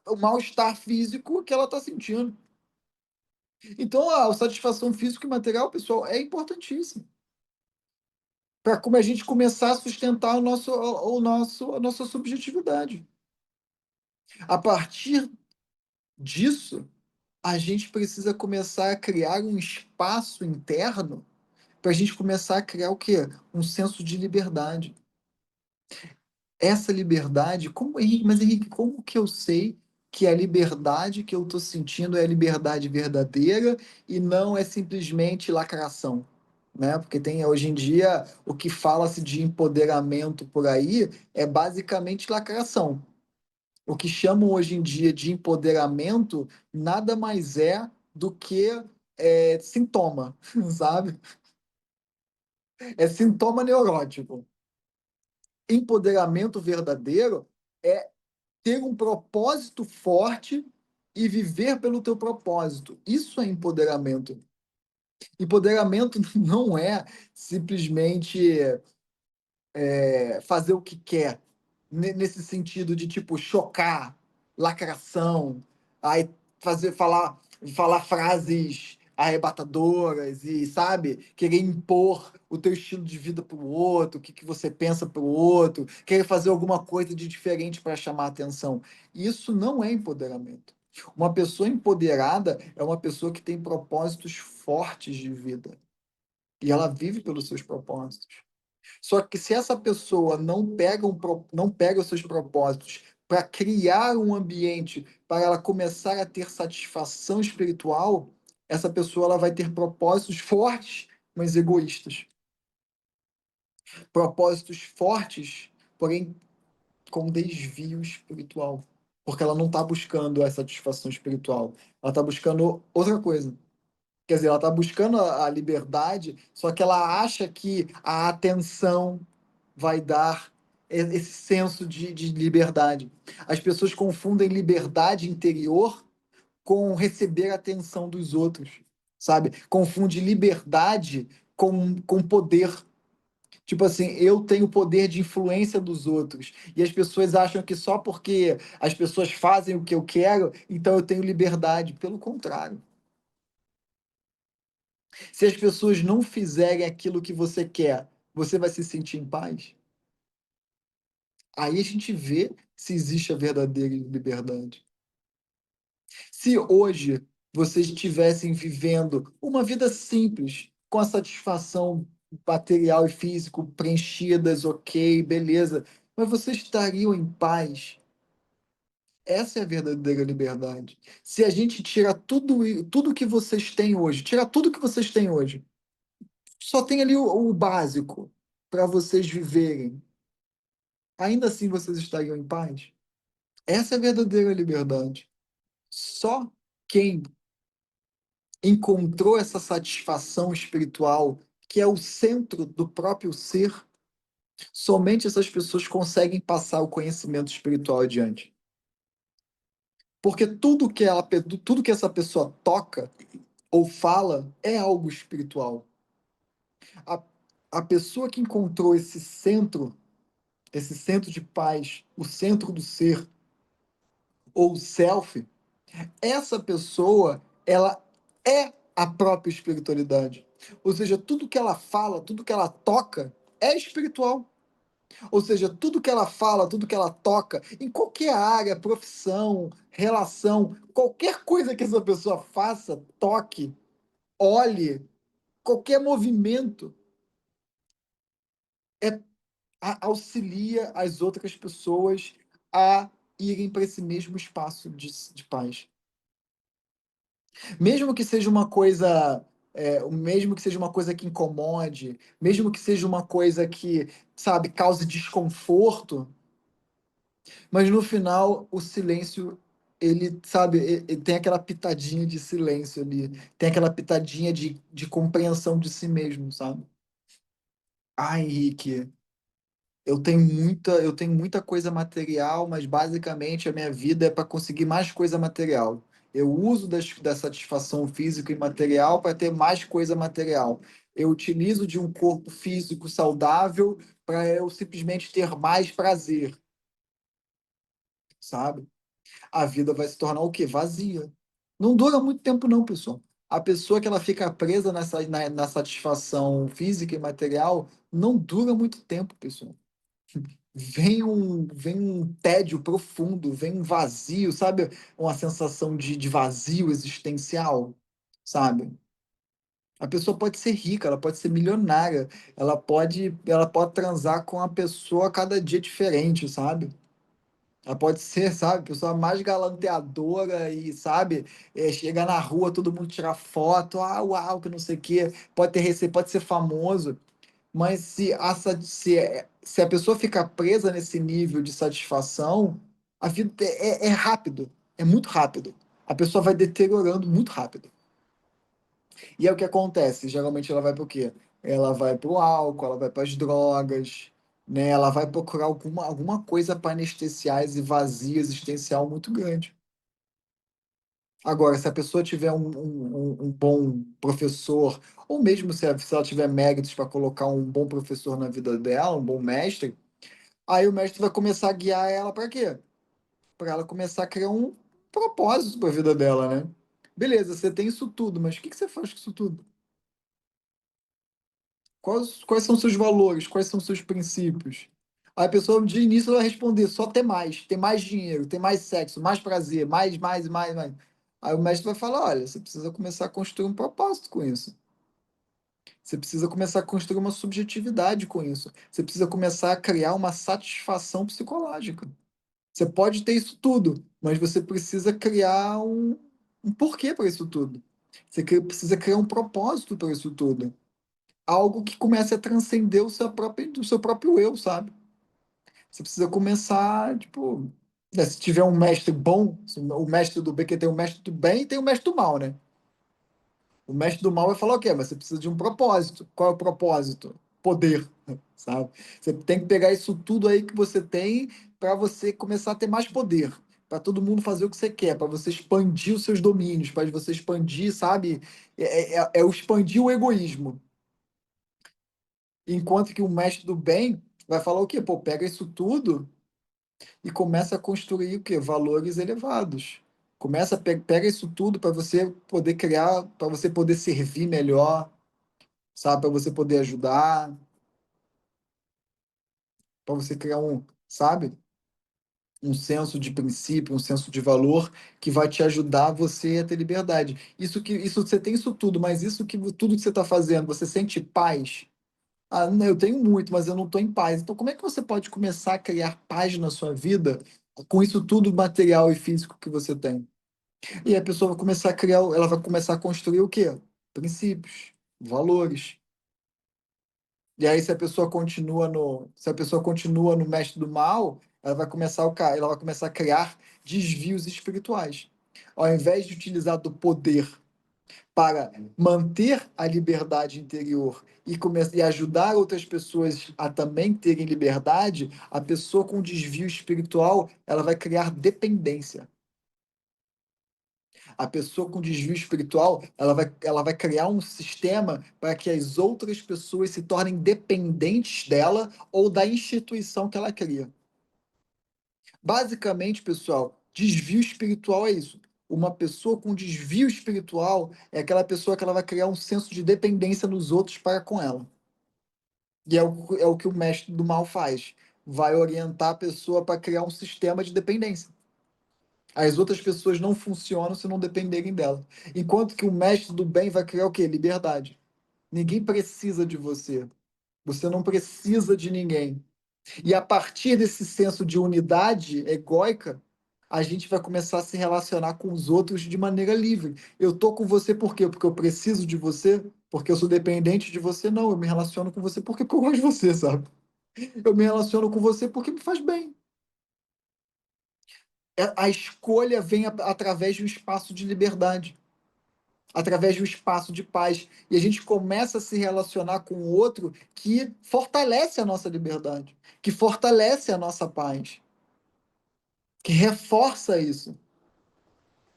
o mal-estar físico que ela está sentindo. Então, a satisfação física e material, pessoal, é importantíssimo. Para como a gente começar a sustentar a nossa subjetividade. A partir disso, a gente precisa começar a criar um espaço interno para a gente começar a criar o quê? Um senso de liberdade. Essa liberdade, como Henrique, mas Henrique, como que eu sei que a liberdade que eu estou sentindo é a liberdade verdadeira e não é simplesmente lacração, né? Porque tem hoje em dia o que fala-se de empoderamento por aí é basicamente lacração. O que chamam hoje em dia de empoderamento nada mais é do que sintoma, sabe? É sintoma neurótico. Empoderamento verdadeiro é ter um propósito forte e viver pelo teu propósito. Isso é empoderamento. Empoderamento não é simplesmente fazer o que quer, nesse sentido de tipo chocar, lacração, aí falar frases arrebatadoras e, sabe, querer impor o teu estilo de vida para o outro, o que você pensa para o outro, querer fazer alguma coisa de diferente para chamar a atenção. Isso não é empoderamento. Uma pessoa empoderada é uma pessoa que tem propósitos fortes de vida e ela vive pelos seus propósitos. Só que se essa pessoa não pega os seus propósitos para criar um ambiente para ela começar a ter satisfação espiritual, essa pessoa ela vai ter propósitos fortes, mas egoístas. Propósitos fortes, porém com desvio espiritual. Porque ela não está buscando a satisfação espiritual, ela está buscando outra coisa. Quer dizer, ela está buscando a liberdade, só que ela acha que a atenção vai dar esse senso de liberdade. As pessoas confundem liberdade interior com receber a atenção dos outros, sabe? Confunde liberdade com poder. Tipo assim, eu tenho poder de influência dos outros. E as pessoas acham que só porque as pessoas fazem o que eu quero, então eu tenho liberdade. Pelo contrário. Se as pessoas não fizerem aquilo que você quer, você vai se sentir em paz? Aí a gente vê se existe a verdadeira liberdade. Se hoje vocês estivessem vivendo uma vida simples, com a satisfação material e físico preenchidas, ok, beleza, mas vocês estariam em paz. Essa é a verdadeira liberdade. Se a gente tira tudo que vocês têm hoje, tira tudo que vocês têm hoje, só tem ali o básico para vocês viverem. Ainda assim vocês estariam em paz? Essa é a verdadeira liberdade. Só quem encontrou essa satisfação espiritual, que é o centro do próprio ser, somente essas pessoas conseguem passar o conhecimento espiritual adiante. Porque tudo que essa pessoa toca ou fala é algo espiritual. A, a pessoa que encontrou esse centro de paz, o centro do ser, ou o self, essa pessoa, ela é a própria espiritualidade. Ou seja, tudo que ela fala, tudo que ela toca é espiritual. Ou seja, tudo que ela fala, tudo que ela toca, em qualquer área, profissão, relação, qualquer coisa que essa pessoa faça, toque, olhe, qualquer movimento, é, auxilia as outras pessoas a irem para esse mesmo espaço de paz. Mesmo que seja uma coisa, mesmo que seja uma coisa que incomode, mesmo que seja uma coisa que, sabe, cause desconforto, mas no final o silêncio, ele, sabe, ele tem aquela pitadinha de silêncio ali, tem aquela pitadinha de compreensão de si mesmo, sabe? Ai, Henrique, eu tenho muita coisa material, mas basicamente a minha vida é para conseguir mais coisa material. Eu uso da satisfação física e material para ter mais coisa material. Eu utilizo de um corpo físico saudável para eu simplesmente ter mais prazer, sabe? A vida vai se tornar o quê? Vazia. Não dura muito tempo, não, pessoal. A pessoa que ela fica presa na satisfação física e material não dura muito tempo, pessoal. Vem um tédio profundo, vem um vazio, sabe? Uma sensação de vazio existencial, sabe? A pessoa pode ser rica, ela pode ser milionária, ela pode transar com uma pessoa a cada dia diferente, sabe? Ela pode ser, sabe, a pessoa mais galanteadora e, sabe, chegar na rua, todo mundo tirar foto, uau, que não sei o quê, pode ser famoso. Mas se a pessoa ficar presa nesse nível de satisfação, a vida é rápido, é muito rápido. A pessoa vai deteriorando muito rápido. E é o que acontece. Geralmente ela vai para o quê? Ela vai para o álcool, ela vai para as drogas, né? Ela vai procurar alguma coisa para anestesiar esse vazio existencial muito grande. Agora, se a pessoa tiver um bom professor, ou mesmo se ela tiver méritos para colocar um bom professor na vida dela, um bom mestre, aí o mestre vai começar a guiar ela para quê? Para ela começar a criar um propósito para a vida dela, né? Beleza, você tem isso tudo, mas o que que você faz com isso tudo? Quais são seus valores? Quais são seus princípios? Aí a pessoa de início vai responder só ter mais dinheiro, ter mais sexo, mais prazer, mais. Aí o mestre vai falar: olha, você precisa começar a construir um propósito com isso. Você precisa começar a construir uma subjetividade com isso. Você precisa começar a criar uma satisfação psicológica. Você pode ter isso tudo, mas você precisa criar um porquê para isso tudo. Precisa criar um propósito para isso tudo. Algo que comece a transcender o seu próprio eu, sabe? Você precisa começar, tipo, né, se tiver um mestre bom, o mestre do bem, que tem o mestre do bem e tem o mestre do mal, né? O mestre do mal vai falar o quê? Mas você precisa de um propósito. Qual é o propósito? Poder, sabe? Você tem que pegar isso tudo aí que você tem para você começar a ter mais poder, para todo mundo fazer o que você quer, para você expandir os seus domínios, para você expandir, sabe? É o expandir o egoísmo. Enquanto que o mestre do bem vai falar o quê? Pô, pega isso tudo e começa a construir o quê? Valores elevados. Começa a pega isso tudo para você poder criar, para você poder servir melhor, sabe? Para você poder ajudar, para você criar sabe? Um senso de princípio, um senso de valor que vai te ajudar você a ter liberdade. Isso você tem isso tudo, mas isso que tudo que você está fazendo, você sente paz? Ah, não, eu tenho muito, mas eu não estou em paz. Então, como é que você pode começar a criar paz na sua vida com isso tudo material e físico que você tem? E a pessoa vai começar a criar, ela vai começar a construir o quê? Princípios, valores. E aí, se a pessoa continua no mestre do mal, ela vai começar a criar desvios espirituais. Ao invés de utilizar do poder para manter a liberdade interior e ajudar outras pessoas a também terem liberdade, a pessoa com desvio espiritual, ela vai criar dependência. A pessoa com desvio espiritual, ela vai criar um sistema para que as outras pessoas se tornem dependentes dela ou da instituição que ela cria. Basicamente, pessoal, desvio espiritual é isso. Uma pessoa com desvio espiritual é aquela pessoa que ela vai criar um senso de dependência nos outros para com ela. E é o que o mestre do mal faz. Vai orientar a pessoa para criar um sistema de dependência. As outras pessoas não funcionam se não dependerem dela. Enquanto que o mestre do bem vai criar o quê? Liberdade. Ninguém precisa de você. Você não precisa de ninguém. E a partir desse senso de unidade egóica, a gente vai começar a se relacionar com os outros de maneira livre. Eu tô com você por quê? Porque eu preciso de você? Porque eu sou dependente de você? Não, eu me relaciono com você porque eu gosto de você, sabe? Eu me relaciono com você porque me faz bem. A escolha vem através de um espaço de liberdade, através de um espaço de paz. E a gente começa a se relacionar com o outro que fortalece a nossa liberdade, que fortalece a nossa paz, que reforça isso.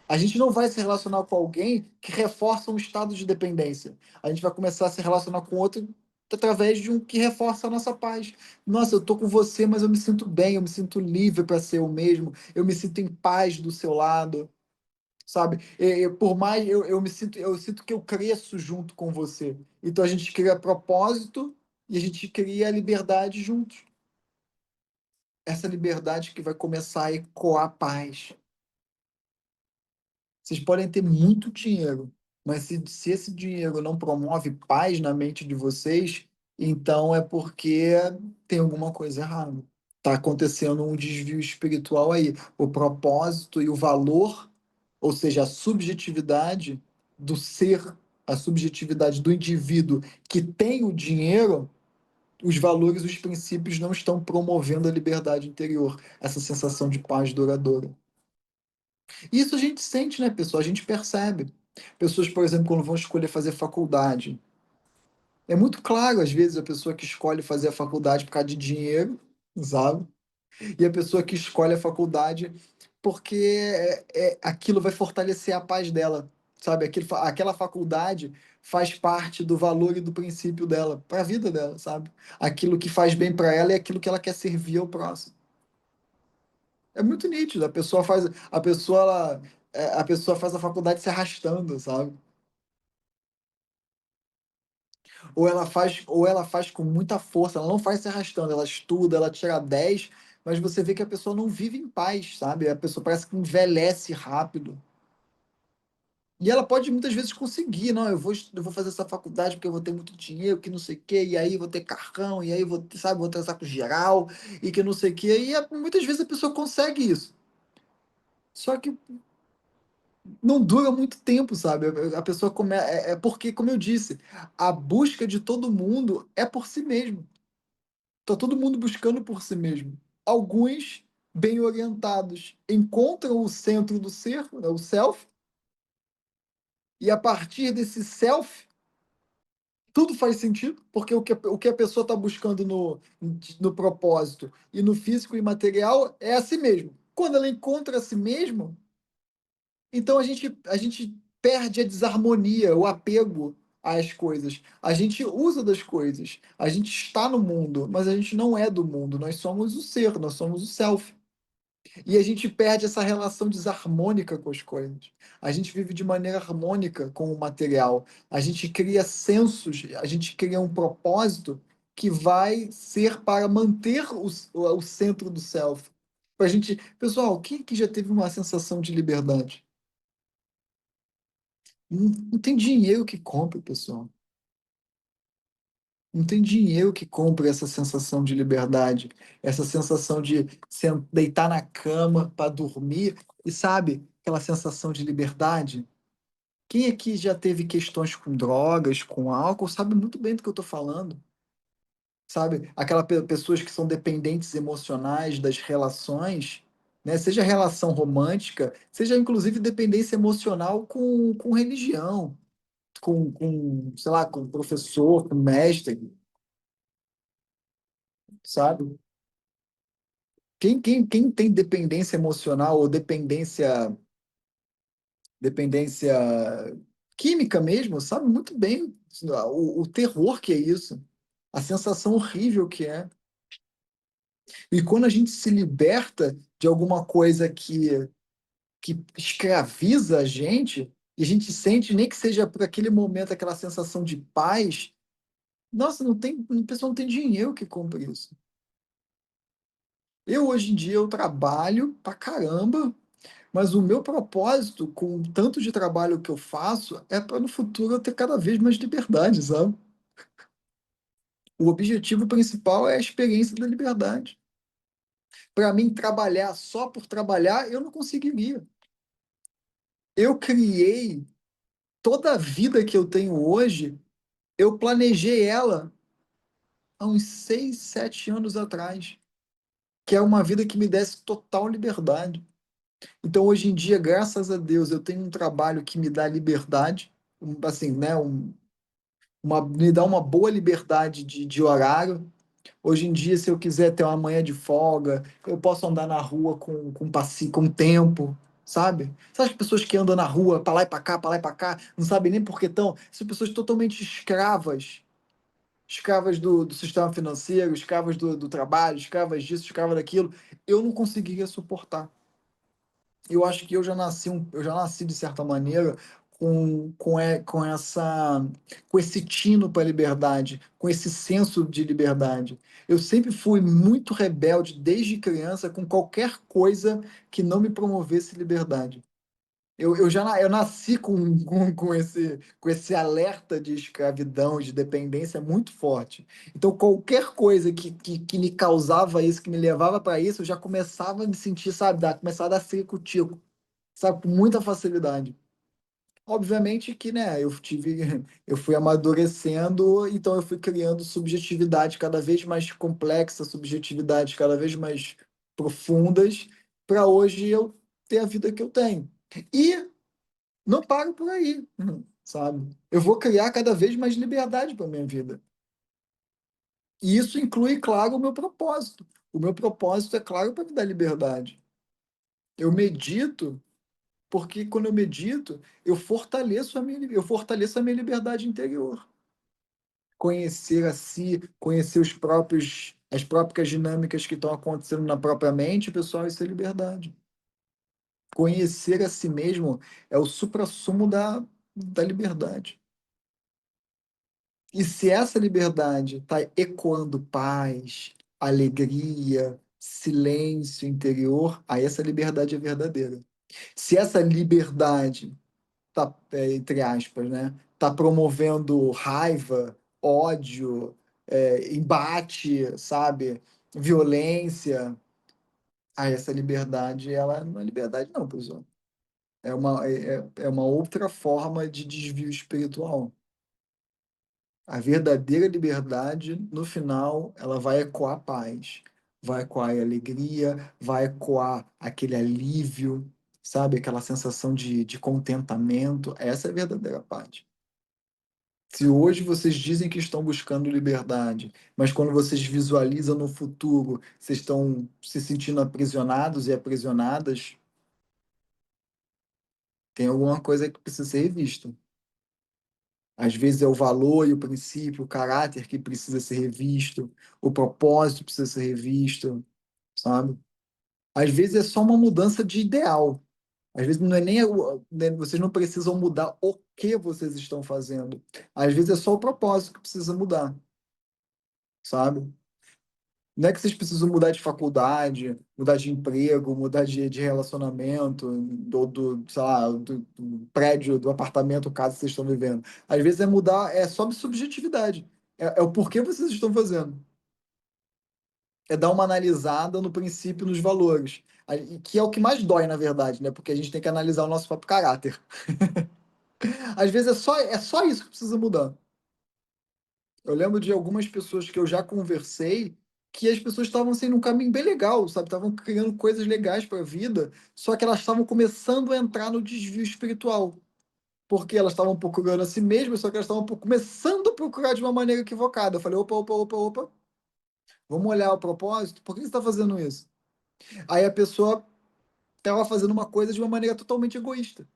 A gente não vai se relacionar com alguém que reforça um estado de dependência. A gente vai começar a se relacionar com outro através de um que reforça a nossa paz. Nossa, eu tô com você, mas eu me sinto bem, eu me sinto livre para ser o mesmo, eu me sinto em paz do seu lado, sabe? Por mais eu sinto que eu cresço junto com você. Então a gente cria propósito e a gente cria liberdade juntos. Essa liberdade que vai começar a ecoar paz. Vocês podem ter muito dinheiro, mas se esse dinheiro não promove paz na mente de vocês, então é porque tem alguma coisa errada. Está acontecendo um desvio espiritual aí. O propósito e o valor, ou seja, a subjetividade do ser, a subjetividade do indivíduo que tem o dinheiro, os valores, os princípios não estão promovendo a liberdade interior, essa sensação de paz duradoura. Isso a gente sente, né, pessoal? A gente percebe. Pessoas, por exemplo, quando vão escolher fazer faculdade. É muito claro, às vezes, a pessoa que escolhe fazer a faculdade por causa de dinheiro, sabe? E a pessoa que escolhe a faculdade porque aquilo vai fortalecer a paz dela, sabe? Aquela faculdade faz parte do valor e do princípio dela, para a vida dela, sabe? Aquilo que faz bem para ela é aquilo que ela quer servir ao próximo. É muito nítido. A pessoa faz a faculdade se arrastando, sabe? Ou ela faz com muita força, ela não faz se arrastando, ela estuda, ela tira 10, mas você vê que a pessoa não vive em paz, sabe? A pessoa parece que envelhece rápido. E ela pode muitas vezes conseguir, não, eu vou fazer essa faculdade porque eu vou ter muito dinheiro, que não sei o quê, e aí vou ter carrão, e aí vou, sabe, vou transar com geral, e que não sei o quê, muitas vezes a pessoa consegue isso. Só que não dura muito tempo, sabe? A pessoa começa. É porque, como eu disse, a busca de todo mundo é por si mesmo. Tá todo mundo buscando por si mesmo. alguns bem orientados encontram o centro do ser, né, o self, e a partir desse self, tudo faz sentido, porque o que a pessoa está buscando no propósito e no físico e material é a si mesmo. Quando ela encontra a si mesma, então a gente perde a desarmonia, o apego às coisas. A gente usa das coisas, a gente está no mundo, mas a gente não é do mundo, nós somos o ser, nós somos o self. E a gente perde essa relação desarmônica com as coisas. A gente vive de maneira harmônica com o material. A gente cria sensos, a gente cria um propósito que vai ser para manter o centro do self. Pra gente, pessoal, quem que já teve uma sensação de liberdade? Não tem dinheiro que compre, pessoal. Não tem dinheiro que compre essa sensação de liberdade, essa sensação de deitar na cama para dormir e sabe aquela sensação de liberdade? Quem aqui já teve questões com drogas, com álcool, sabe muito bem do que eu estou falando, sabe? Pessoas que são dependentes emocionais das relações, né? Seja relação romântica, seja inclusive dependência emocional com religião, sei lá, com professor, com mestre, sabe? Quem tem dependência emocional ou dependência química mesmo, sabe muito bem o terror que é isso, a sensação horrível que é. E quando a gente se liberta de alguma coisa que escraviza a gente, e a gente sente, nem que seja por aquele momento, aquela sensação de paz, nossa, não tem, o pessoal não tem dinheiro que compre isso. Eu, hoje em dia, eu trabalho pra caramba. Mas o meu propósito, com o tanto de trabalho que eu faço, é para no futuro eu ter cada vez mais liberdade, sabe? O objetivo principal é a experiência da liberdade. Para mim, trabalhar só por trabalhar, eu não conseguiria. Eu criei toda a vida que eu tenho hoje, eu planejei ela há uns 6, 7 anos atrás, que é uma vida que me desse total liberdade. Então, hoje em dia, graças a Deus, eu tenho um trabalho que me dá liberdade, assim, né, me dá uma boa liberdade de horário. Hoje em dia, se eu quiser ter uma manhã de folga, eu posso andar na rua com tempo, sabe? Sabe as pessoas que andam na rua, para lá e para cá, para lá e para cá, não sabem nem por que estão? São pessoas totalmente escravas. Escravas do sistema financeiro, escravas do trabalho, escravas disso, escravas daquilo. Eu não conseguiria suportar. Eu acho que eu já nasci de certa maneira com esse tino para a liberdade, com esse senso de liberdade. Eu sempre fui muito rebelde desde criança com qualquer coisa que não me promovesse liberdade. Eu nasci com esse alerta de escravidão, de dependência muito forte. Então, qualquer coisa que me causava isso, que me levava para isso, eu já começava a me sentir, sabe, começava a dar circo-tico, sabe, com muita facilidade. Obviamente que, né, eu fui amadurecendo, então eu fui criando subjetividade cada vez mais complexa, subjetividades cada vez mais profundas, para hoje eu ter a vida que eu tenho. E não paro por aí, sabe? Eu vou criar cada vez mais liberdade para minha vida. E isso inclui, claro, o meu propósito. O meu propósito é claro para me dar liberdade. Eu medito porque quando eu medito, eu fortaleço a minha liberdade interior. Conhecer a si, conhecer as próprias dinâmicas que estão acontecendo na própria mente, pessoal, isso é liberdade. Conhecer a si mesmo é o suprassumo da liberdade. E se essa liberdade está ecoando paz, alegria, silêncio interior, aí essa liberdade é verdadeira. Se essa liberdade tá, entre aspas, né, tá promovendo raiva, ódio, embate, sabe, violência, aí essa liberdade, ela não é liberdade não, pessoal. É uma outra forma de desvio espiritual. A verdadeira liberdade, no final, ela vai ecoar paz. vai ecoar a alegria, vai ecoar aquele alívio, sabe? Aquela sensação de contentamento. Essa é a verdadeira paz. Se hoje vocês dizem que estão buscando liberdade, mas quando vocês visualizam no futuro, vocês estão se sentindo aprisionados e aprisionadas, tem alguma coisa que precisa ser revista. Às vezes é o valor e o princípio, o caráter que precisa ser revisto, o propósito precisa ser revisto, sabe? Às vezes é só uma mudança de ideal. Às vezes não é nem né, vocês não precisam mudar o que vocês estão fazendo. Às vezes é só o propósito que precisa mudar, sabe? Não é que vocês precisam mudar de faculdade, mudar de emprego, mudar de relacionamento, sei lá, do prédio, do apartamento, casa que vocês estão vivendo. Às vezes é mudar, é só subjetividade. É o porquê vocês estão fazendo. É dar uma analisada no princípio, nos valores. Que é o que mais dói, na verdade, né? Porque a gente tem que analisar o nosso próprio caráter. Às vezes é só isso que precisa mudar. Eu lembro de algumas pessoas que eu já conversei que as pessoas estavam sendo um caminho bem legal, sabe? Estavam criando coisas legais para a vida, só que elas estavam começando a entrar no desvio espiritual, porque elas estavam procurando a si mesmas, só que elas estavam começando a procurar de uma maneira equivocada. Eu falei, opa, opa, opa, opa, vamos olhar o propósito? Por que você está fazendo isso? Aí a pessoa estava fazendo uma coisa de uma maneira totalmente egoísta.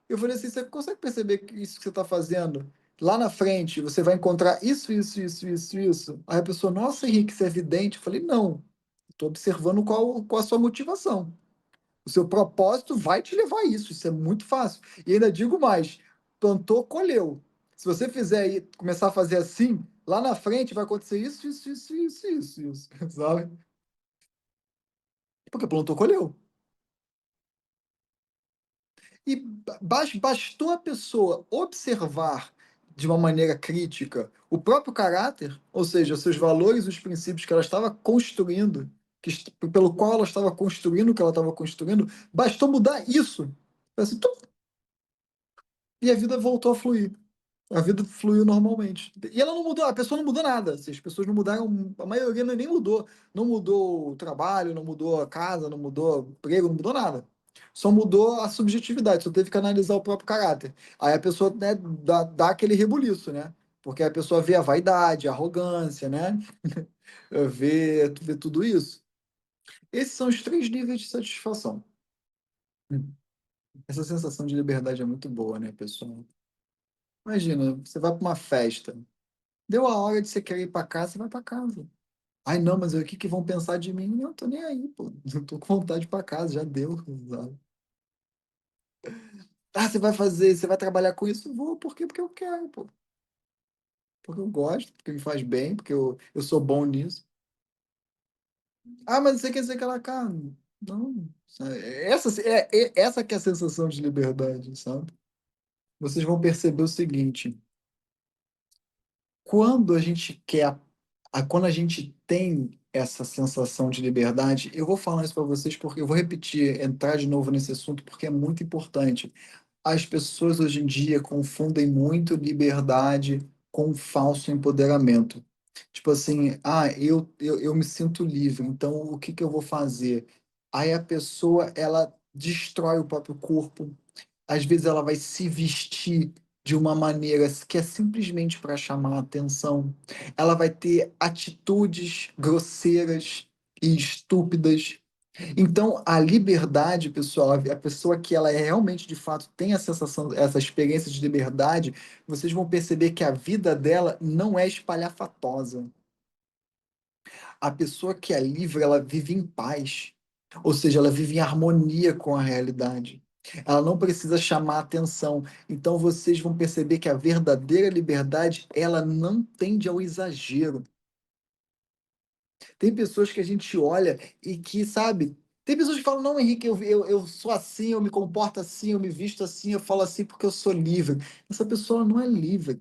Eu falei assim, você consegue perceber que isso que você está fazendo? Lá na frente, você vai encontrar isso, isso, isso, isso, isso. Aí a pessoa, nossa, Henrique, isso é evidente. Eu falei, não, estou observando qual a sua motivação. O seu propósito vai te levar a isso é muito fácil. E ainda digo mais, plantou, colheu. Se você fizer e começar a fazer assim, lá na frente vai acontecer isso, isso, isso, isso, isso, isso, sabe? Porque plantou, colheu. E bastou a pessoa observar de uma maneira crítica o próprio caráter, ou seja, seus valores, os princípios que ela estava construindo, pelo qual ela estava construindo o que ela estava construindo, bastou mudar isso. Assim, e a vida voltou a fluir. A vida fluiu normalmente. E ela não mudou, a pessoa não mudou nada. Assim, as pessoas não mudaram, a maioria nem mudou. Não mudou o trabalho, não mudou a casa, não mudou o emprego, não mudou nada. Só mudou a subjetividade, só teve que analisar o próprio caráter. Aí a pessoa, né, dá aquele rebuliço, né? Porque a pessoa vê a vaidade, a arrogância, né? Vê tudo isso. Esses são os três níveis de satisfação. Essa sensação de liberdade é muito boa, né, pessoal? Imagina, você vai para uma festa. Deu a hora de você querer ir para casa, você vai para casa. Ai, não, mas o que que vão pensar de mim? Não, tô nem aí, pô. Não tô com vontade de ir para casa, já deu, sabe? Ah, você vai trabalhar com isso? Vou, por quê? Porque eu quero, pô. Porque eu gosto, porque me faz bem, porque eu sou bom nisso. Ah, mas você quer dizer que ela, cara, não. Sabe? Essa que é a sensação de liberdade, sabe? Vocês vão perceber o seguinte: quando a gente quer, quando a gente tem essa sensação de liberdade, eu vou falar isso para vocês porque eu vou repetir, entrar de novo nesse assunto porque é muito importante. As pessoas hoje em dia confundem muito liberdade com falso empoderamento. Tipo assim, eu me sinto livre, então o que que eu vou fazer? Aí a pessoa, ela destrói o próprio corpo, às vezes ela vai se vestir de uma maneira que é simplesmente para chamar a atenção. Ela vai ter atitudes grosseiras e estúpidas. Então, a liberdade, pessoal, a pessoa que ela realmente, de fato, tem a sensação, essa experiência de liberdade, vocês vão perceber que a vida dela não é espalhafatosa. A pessoa que é livre, ela vive em paz. Ou seja, ela vive em harmonia com a realidade. Ela não precisa chamar atenção. Então vocês vão perceber que a verdadeira liberdade, ela não tende ao exagero. Tem pessoas que a gente olha e que, sabe, tem pessoas que falam, não, Henrique, eu sou assim, eu me comporto assim, eu me visto assim, eu falo assim porque eu sou livre. Essa pessoa não é livre.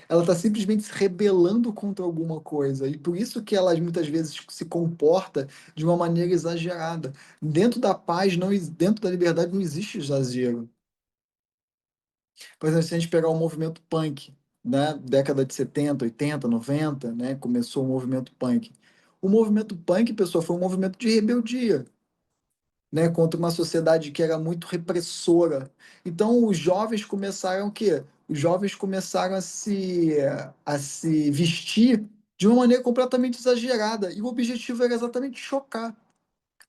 Ela está simplesmente se rebelando contra alguma coisa. E por isso que ela muitas vezes se comporta de uma maneira exagerada. Dentro da paz, não, dentro da liberdade, não existe exagero. Por exemplo, se a gente pegar o movimento punk, né? Década de 70, 80, 90, né? Começou o movimento punk. O movimento punk, pessoal, foi um movimento de rebeldia, né, contra uma sociedade que era muito repressora. Então, os jovens começaram o quê? Os jovens começaram a se vestir de uma maneira completamente exagerada. E o objetivo era exatamente chocar.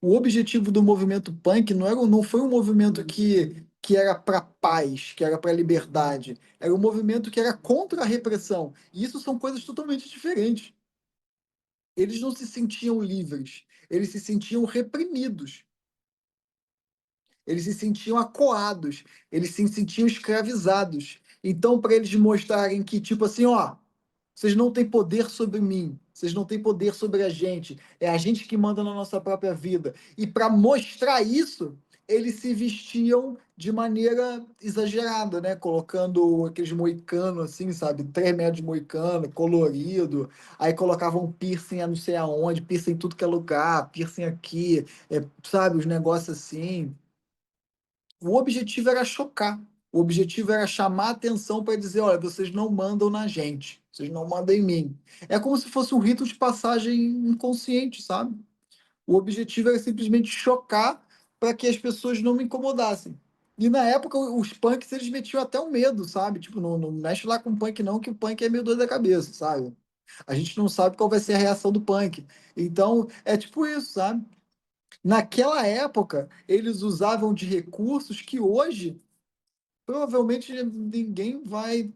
O objetivo do movimento punk não foi um movimento que era para paz, que era para liberdade. Era um movimento que era contra a repressão. E isso são coisas totalmente diferentes. Eles não se sentiam livres, eles se sentiam reprimidos. Eles se sentiam acuados, eles se sentiam escravizados. Então, para eles mostrarem que, tipo assim, ó, vocês não têm poder sobre mim, vocês não têm poder sobre a gente, é a gente que manda na nossa própria vida. E para mostrar isso, eles se vestiam de maneira exagerada, né? Colocando aqueles moicanos assim, sabe? 3 metros de moicano, colorido. Aí colocavam piercing a não sei aonde, piercing em tudo que é lugar, piercing aqui, sabe? Os negócios assim. O objetivo era chocar. O objetivo era chamar a atenção para dizer: olha, vocês não mandam na gente, vocês não mandam em mim. É como se fosse um rito de passagem inconsciente, sabe? O objetivo era simplesmente chocar para que as pessoas não me incomodassem. E na época, os punks eles metiam até um medo, sabe? Tipo, não, não mexe lá com punk, não, que o punk é meio doido da cabeça, sabe? A gente não sabe qual vai ser a reação do punk. Então, é tipo isso, sabe? Naquela época, eles usavam de recursos que hoje provavelmente ninguém vai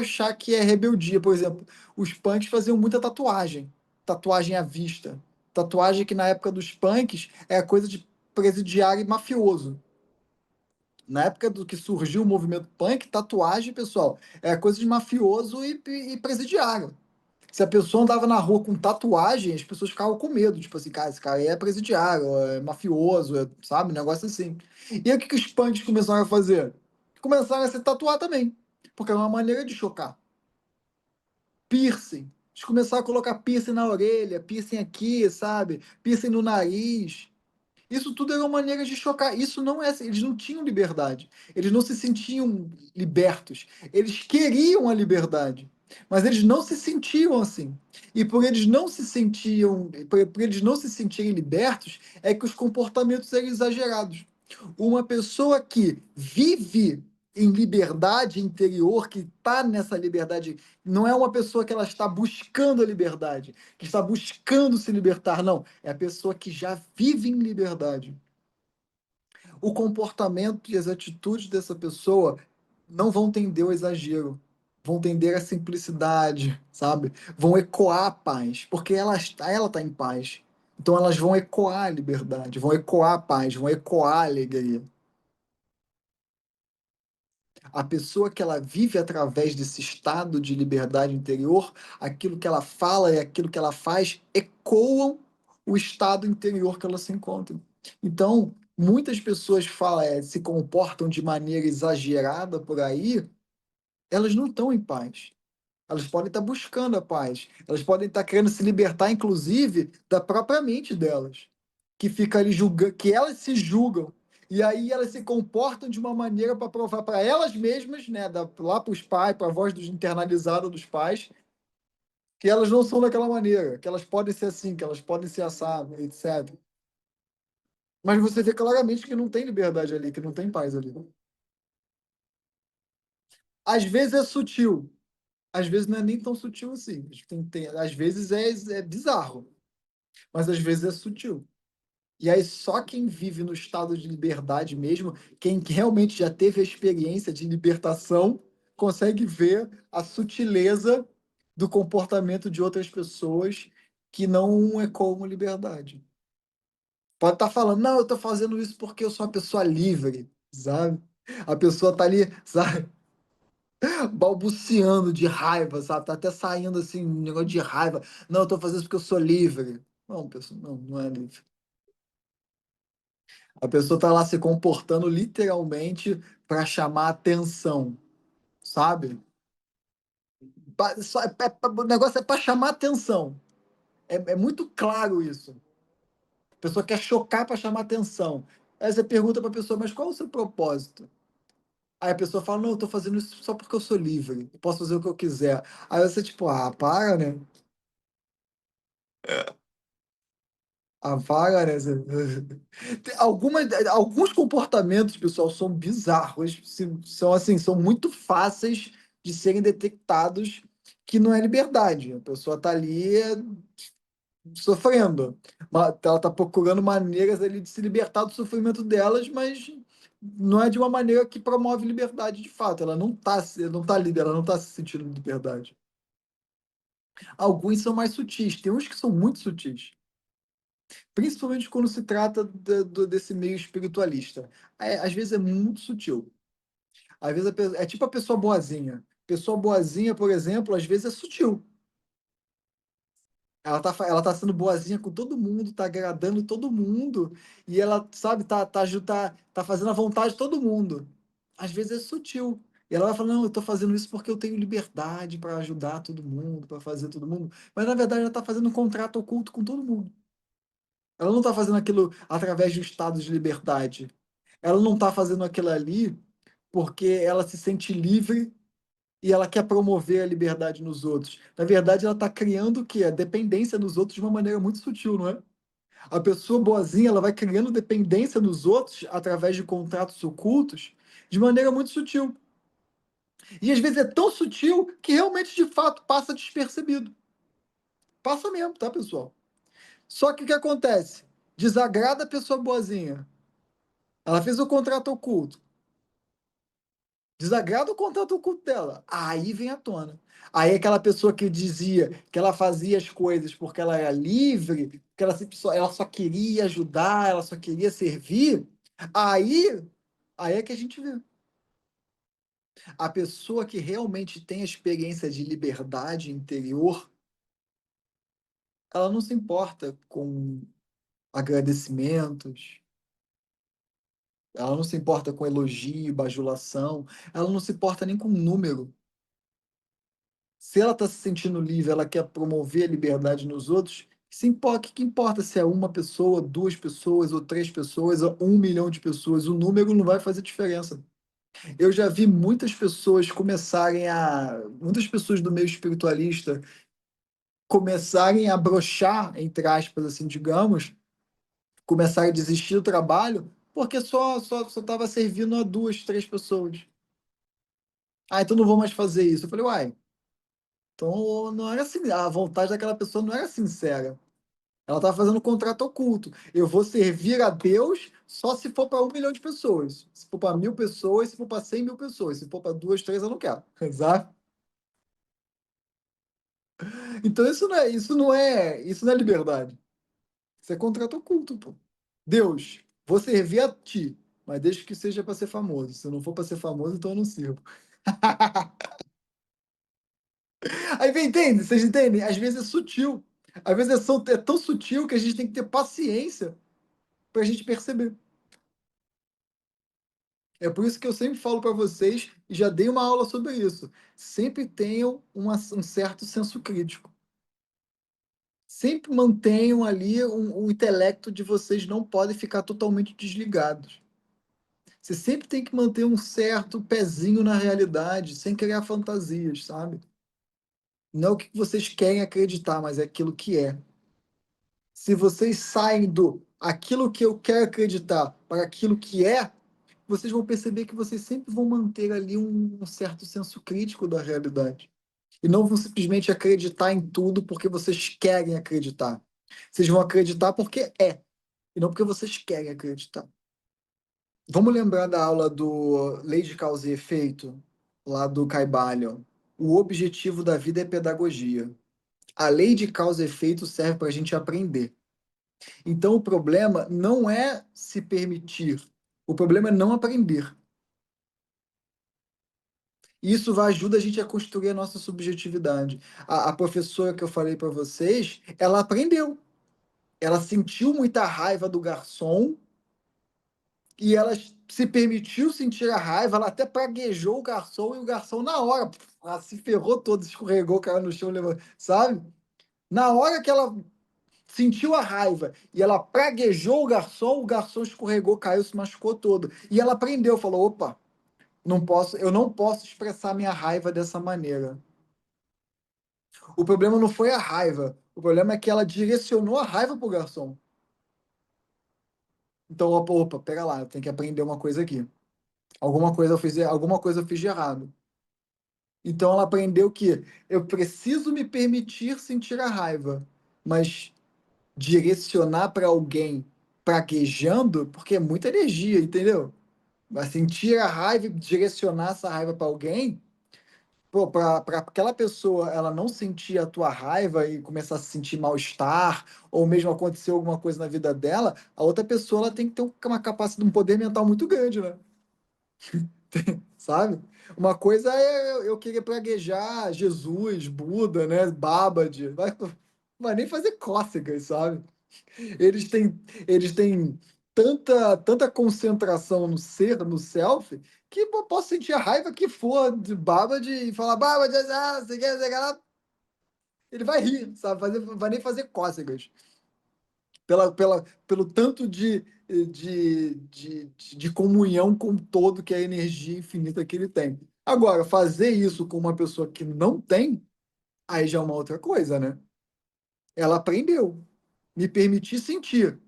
achar que é rebeldia. Por exemplo, os punks faziam muita tatuagem, tatuagem à vista. Tatuagem que na época dos punks é coisa de presidiário e mafioso. Na época do que surgiu o movimento punk, tatuagem, pessoal, é coisa de mafioso e presidiário. Se a pessoa andava na rua com tatuagem, as pessoas ficavam com medo. Tipo assim, cara, esse cara aí é presidiário, é mafioso, sabe? Um negócio assim. E aí o que os punks começaram a fazer? Começaram a se tatuar também. Porque é uma maneira de chocar. Piercing. Eles começaram a colocar piercing na orelha, piercing aqui, sabe? Piercing no nariz. Isso tudo era uma maneira de chocar. Isso não é assim. Eles não tinham liberdade. Eles não se sentiam libertos. Eles queriam a liberdade, mas eles não se sentiam assim. E por eles não se sentirem libertos, é que os comportamentos eram exagerados. Uma pessoa que vive em liberdade interior, que está nessa liberdade, não é uma pessoa que ela está buscando a liberdade, que está buscando se libertar, não. É a pessoa que já vive em liberdade. O comportamento e as atitudes dessa pessoa não vão tender ao exagero, vão tender à simplicidade, sabe? Vão ecoar a paz, porque ela está em paz. Então elas vão ecoar a liberdade, vão ecoar a paz, vão ecoar a alegria. A pessoa que ela vive através desse estado de liberdade interior, aquilo que ela fala e aquilo que ela faz ecoam o estado interior que ela se encontra. Então, muitas pessoas se comportam de maneira exagerada por aí, elas não estão em paz. Elas podem estar buscando a paz. Elas podem estar querendo se libertar, inclusive, da própria mente delas, que fica ali julgando, que elas se julgam. E aí elas se comportam de uma maneira para provar para elas mesmas, né, lá para os pais, para a voz internalizada dos pais, que elas não são daquela maneira, que elas podem ser assim, que elas podem ser assado, etc. Mas você vê claramente que não tem liberdade ali, que não tem paz ali. Às vezes é sutil, às vezes não é nem tão sutil assim. Às vezes é bizarro, mas às vezes é sutil. E aí só quem vive no estado de liberdade mesmo, quem realmente já teve a experiência de libertação, consegue ver a sutileza do comportamento de outras pessoas que não é como liberdade. Pode estar falando, não, eu estou fazendo isso porque eu sou uma pessoa livre, sabe? A pessoa tá ali, sabe, balbuciando de raiva, sabe? Tá até saindo assim, um negócio de raiva. Não, eu estou fazendo isso porque eu sou livre. Não, pessoal, não, não é livre. A pessoa está lá se comportando literalmente para chamar atenção, sabe? O negócio é para chamar atenção. É muito claro isso. A pessoa quer chocar para chamar atenção. Aí você pergunta para a pessoa, mas qual é o seu propósito? Aí a pessoa fala, não, eu estou fazendo isso só porque eu sou livre. Eu posso fazer o que eu quiser. Aí você, tipo, para, né? A vaga, né? Alguns comportamentos, pessoal, são bizarros, são assim, são muito fáceis de serem detectados que não é liberdade. A pessoa está ali sofrendo. Ela está procurando maneiras ali de se libertar do sofrimento delas, mas não é de uma maneira que promove liberdade de fato. Ela não tá livre, ela não está se sentindo em liberdade. Alguns são mais sutis, tem uns que são muito sutis. Principalmente quando se trata desse meio espiritualista. Às vezes é muito sutil. Às vezes é tipo a pessoa boazinha. Pessoa boazinha, por exemplo, às vezes é sutil. Ela tá sendo boazinha com todo mundo, tá agradando todo mundo, e ela, sabe, tá fazendo a vontade de todo mundo. Às vezes é sutil. E ela vai falando, não, eu tô fazendo isso porque eu tenho liberdade para ajudar todo mundo, para fazer todo mundo. Mas na verdade ela tá fazendo um contrato oculto com todo mundo. Ela não está fazendo aquilo através de um estado de liberdade. Ela não está fazendo aquilo ali porque ela se sente livre e ela quer promover a liberdade nos outros. Na verdade, ela está criando o quê? A dependência nos outros de uma maneira muito sutil, não é? A pessoa boazinha, ela vai criando dependência nos outros através de contratos ocultos de maneira muito sutil. E às vezes é tão sutil que realmente, de fato, passa despercebido. Passa mesmo, tá, pessoal? Só que o que acontece? Desagrada a pessoa boazinha. Ela fez o contrato oculto. Desagrada o contrato oculto dela. Aí vem à tona. Aí aquela pessoa que dizia que ela fazia as coisas porque ela era livre, que ela só queria ajudar, ela só queria servir. Aí, aí é que a gente vê. A pessoa que realmente tem a experiência de liberdade interior, ela não se importa com agradecimentos, ela não se importa com elogio, bajulação, ela não se importa nem com número. Se ela está se sentindo livre, ela quer promover a liberdade nos outros, que importa se é uma pessoa, duas pessoas, ou três pessoas, ou 1 milhão de pessoas, o número não vai fazer diferença. Eu já vi muitas pessoas do meio espiritualista começarem a brochar, entre aspas, assim, digamos, começarem a desistir do trabalho, porque só estava servindo a duas, três pessoas. Ah, então não vou mais fazer isso. Eu falei, uai, então não era assim, a vontade daquela pessoa não era sincera. Ela está fazendo um contrato oculto. Eu vou servir a Deus só se for para 1 milhão de pessoas. Se for para 1.000 pessoas, se for para 100 mil pessoas. Se for para duas, três, eu não quero. Sabe? Então isso não é liberdade. Isso é contrato oculto, pô. Deus, vou servir a ti, mas deixa que seja para ser famoso. Se não for para ser famoso, então eu não sirvo. Aí vem, entende? Vocês entendem? Às vezes é sutil. Às vezes é tão sutil que a gente tem que ter paciência para a gente perceber. É por isso que eu sempre falo para vocês, e já dei uma aula sobre isso. Sempre tenham um certo senso crítico. Sempre mantenham ali o intelecto de vocês não podem ficar totalmente desligados. Você sempre tem que manter um certo pezinho na realidade, sem criar fantasias, sabe? Não é o que vocês querem acreditar, mas é aquilo que é. Se vocês saem do aquilo que eu quero acreditar para aquilo que é, vocês vão perceber que vocês sempre vão manter ali um certo senso crítico da realidade. E não vão simplesmente acreditar em tudo porque vocês querem acreditar. Vocês vão acreditar porque é, e não porque vocês querem acreditar. Vamos lembrar da aula do Lei de Causa e Efeito, lá do Caibalion. O objetivo da vida é pedagogia. A lei de causa e efeito serve para a gente aprender. Então, o problema não é se permitir, o problema é não aprender. E isso vai ajudar a gente a construir a nossa subjetividade. A professora que eu falei para vocês, ela aprendeu. Ela sentiu muita raiva do garçom e ela se permitiu sentir a raiva. Ela até praguejou o garçom e o garçom, na hora, ela se ferrou todo, escorregou, caiu no chão, sabe? Na hora que ela sentiu a raiva e ela praguejou o garçom escorregou, caiu, se machucou todo. E ela aprendeu, falou: opa, eu não posso expressar minha raiva dessa maneira. O problema não foi a raiva, o problema é que ela direcionou a raiva pro garçom. Então, opa, opa, pera lá, eu tenho que aprender uma coisa aqui. Alguma coisa eu fiz de errado. Então ela aprendeu que eu preciso me permitir sentir a raiva, mas direcionar para alguém praguejando, porque é muita energia, entendeu? Mas sentir a raiva e direcionar essa raiva para alguém, pô, para aquela pessoa ela não sentir a tua raiva e começar a se sentir mal-estar, ou mesmo acontecer alguma coisa na vida dela, a outra pessoa ela tem que ter uma capacidade, um poder mental muito grande, né? Sabe? Uma coisa é eu querer praguejar Jesus, Buda, né? Babad, vai nem fazer cócegas, sabe? Eles têm, eles têm tanta concentração no ser, no self, que eu posso sentir a raiva que for de Babad e falar Babad, você quer, você quer lá? Ele vai rir, sabe? Vai nem fazer cócegas. Pelo tanto de comunhão com o todo que é a energia infinita que ele tem. Agora, fazer isso com uma pessoa que não tem, aí já é uma outra coisa, né? Ela aprendeu. Me permitir sentir.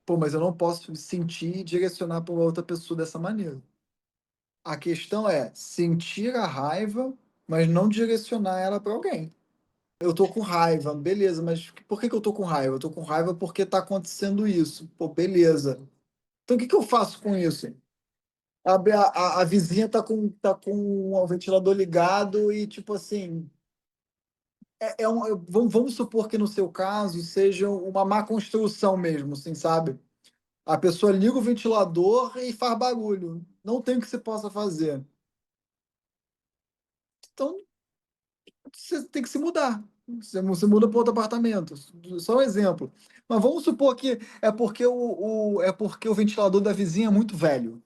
Pô, mas eu não posso sentir e direcionar para outra pessoa dessa maneira. A questão é sentir a raiva, mas não direcionar ela para alguém. Eu tô com raiva, beleza, mas por que eu tô com raiva? Eu tô com raiva porque tá acontecendo isso. Pô, beleza. Então, o que eu faço com isso? A vizinha tá com o ventilador ligado e, tipo assim, vamos supor que no seu caso seja uma má construção mesmo, assim, sabe? A pessoa liga o ventilador e faz barulho. Não tem o que você possa fazer. Então, você tem que se mudar. Você muda para outro apartamento. Só um exemplo. Mas vamos supor que é porque o ventilador da vizinha é muito velho,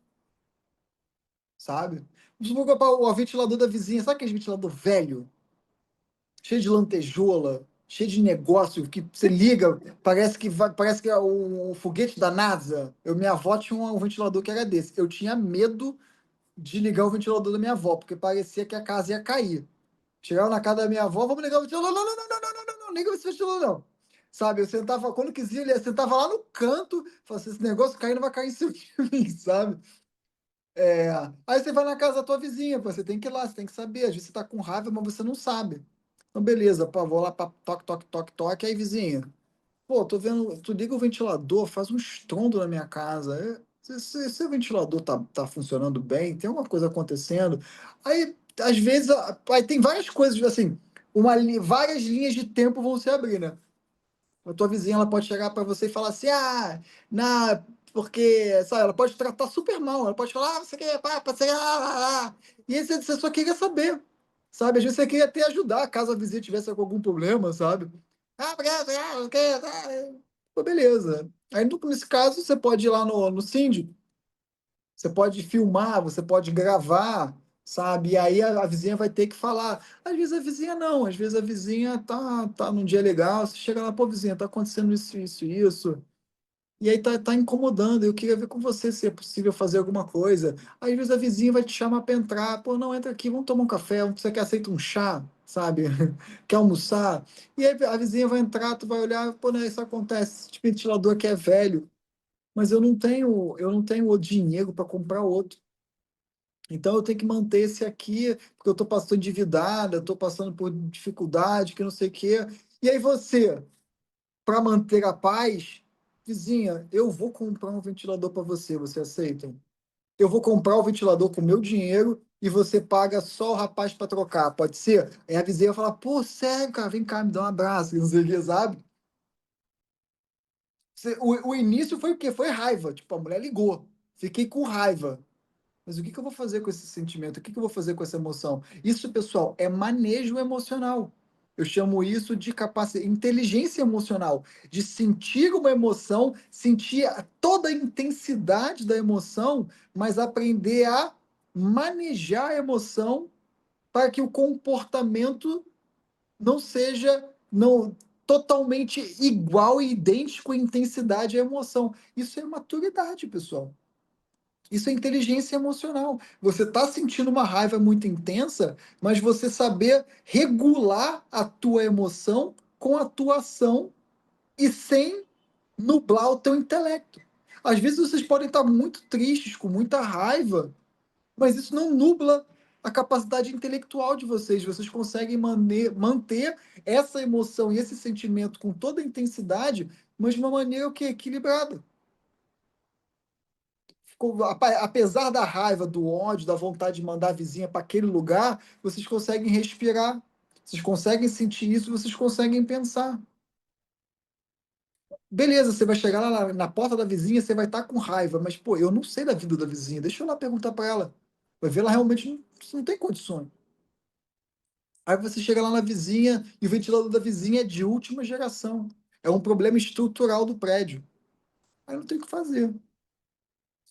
sabe? Vamos supor que o ventilador da vizinha, sabe aquele ventilador velho, cheio de lantejoula, cheio de negócio, que você liga, parece que é o foguete da NASA. Minha avó tinha um ventilador que era desse. Eu tinha medo de ligar o ventilador da minha avó, porque parecia que a casa ia cair. Chegava na casa da minha avó, vamos ligar o ventilador. Não, não, não, não, não, não, não, não, liga esse ventilador, não. Sabe, eu sentava, quando quisia, ele sentava lá no canto, falava assim, esse negócio cair não vai cair em cima de mim, sabe? É, aí você vai na casa da tua vizinha, pô, você tem que ir lá, você tem que saber. Às vezes você tá com raiva, mas você não sabe. Então, beleza, pô, vou lá, toque, toque, toque, toque, aí vizinha. Pô, tô vendo, tu liga o ventilador, faz um estrondo na minha casa. Se o ventilador tá funcionando bem, tem alguma coisa acontecendo. Aí, às vezes, aí tem várias coisas, assim, várias linhas de tempo vão se abrir, né? A tua vizinha ela pode chegar para você e falar assim, porque, sabe, ela pode tratar super mal, ela pode falar, você quer, pá, você quer, e aí você só queria saber, sabe? Às vezes você queria até ajudar, caso a vizinha tivesse com algum problema, sabe? Porque, pô, beleza. Aí, nesse caso, você pode ir lá no síndico, você pode filmar, você pode gravar, sabe? E aí a vizinha vai ter que falar. Às vezes a vizinha não, às vezes a vizinha tá num dia legal, você chega lá, pô, vizinha, tá acontecendo isso, isso, isso. E aí tá incomodando, eu queria ver com você se é possível fazer alguma coisa. Às vezes a vizinha vai te chamar para entrar, pô, não, entra aqui, vamos tomar um café, você quer aceita um chá, sabe? Quer almoçar? E aí a vizinha vai entrar, tu vai olhar, pô, né, isso acontece, esse ventilador que é velho, mas eu não tenho o dinheiro para comprar outro. Então eu tenho que manter esse aqui, porque eu estou passando endividada, estou passando por dificuldade, que não sei o quê. E aí você, para manter a paz, vizinha, eu vou comprar um ventilador para você, você aceita? Eu vou comprar o ventilador com meu dinheiro e você paga só o rapaz para trocar, pode ser? Aí a vizinha vai falar, pô, sério, cara, vem cá, me dá um abraço, não sei o quê, sabe? O início foi o quê? Foi raiva. Tipo, a mulher ligou. Fiquei com raiva. Mas o que que eu vou fazer com esse sentimento? O que que eu vou fazer com essa emoção? Isso, pessoal, é manejo emocional. Eu chamo isso de capacidade, inteligência emocional, de sentir uma emoção, sentir toda a intensidade da emoção, mas aprender a manejar a emoção para que o comportamento não seja não totalmente igual e idêntico em intensidade à emoção. Isso é maturidade, pessoal. Isso é inteligência emocional. Você está sentindo uma raiva muito intensa, mas você saber regular a tua emoção com a tua ação e sem nublar o teu intelecto. Às vezes vocês podem estar muito tristes, com muita raiva, mas isso não nubla a capacidade intelectual de vocês. Vocês conseguem manter essa emoção e esse sentimento com toda a intensidade, mas de uma maneira o quê? Equilibrada. Apesar da raiva, do ódio, da vontade de mandar a vizinha para aquele lugar, vocês conseguem respirar, vocês conseguem sentir isso, vocês conseguem pensar. Beleza, você vai chegar lá na porta da vizinha, você vai estar com raiva, mas, pô, eu não sei da vida da vizinha, deixa eu lá perguntar para ela. Vai ver, ela realmente não tem condições. Aí você chega lá na vizinha e o ventilador da vizinha é de última geração. É um problema estrutural do prédio. Aí não tem o que fazer.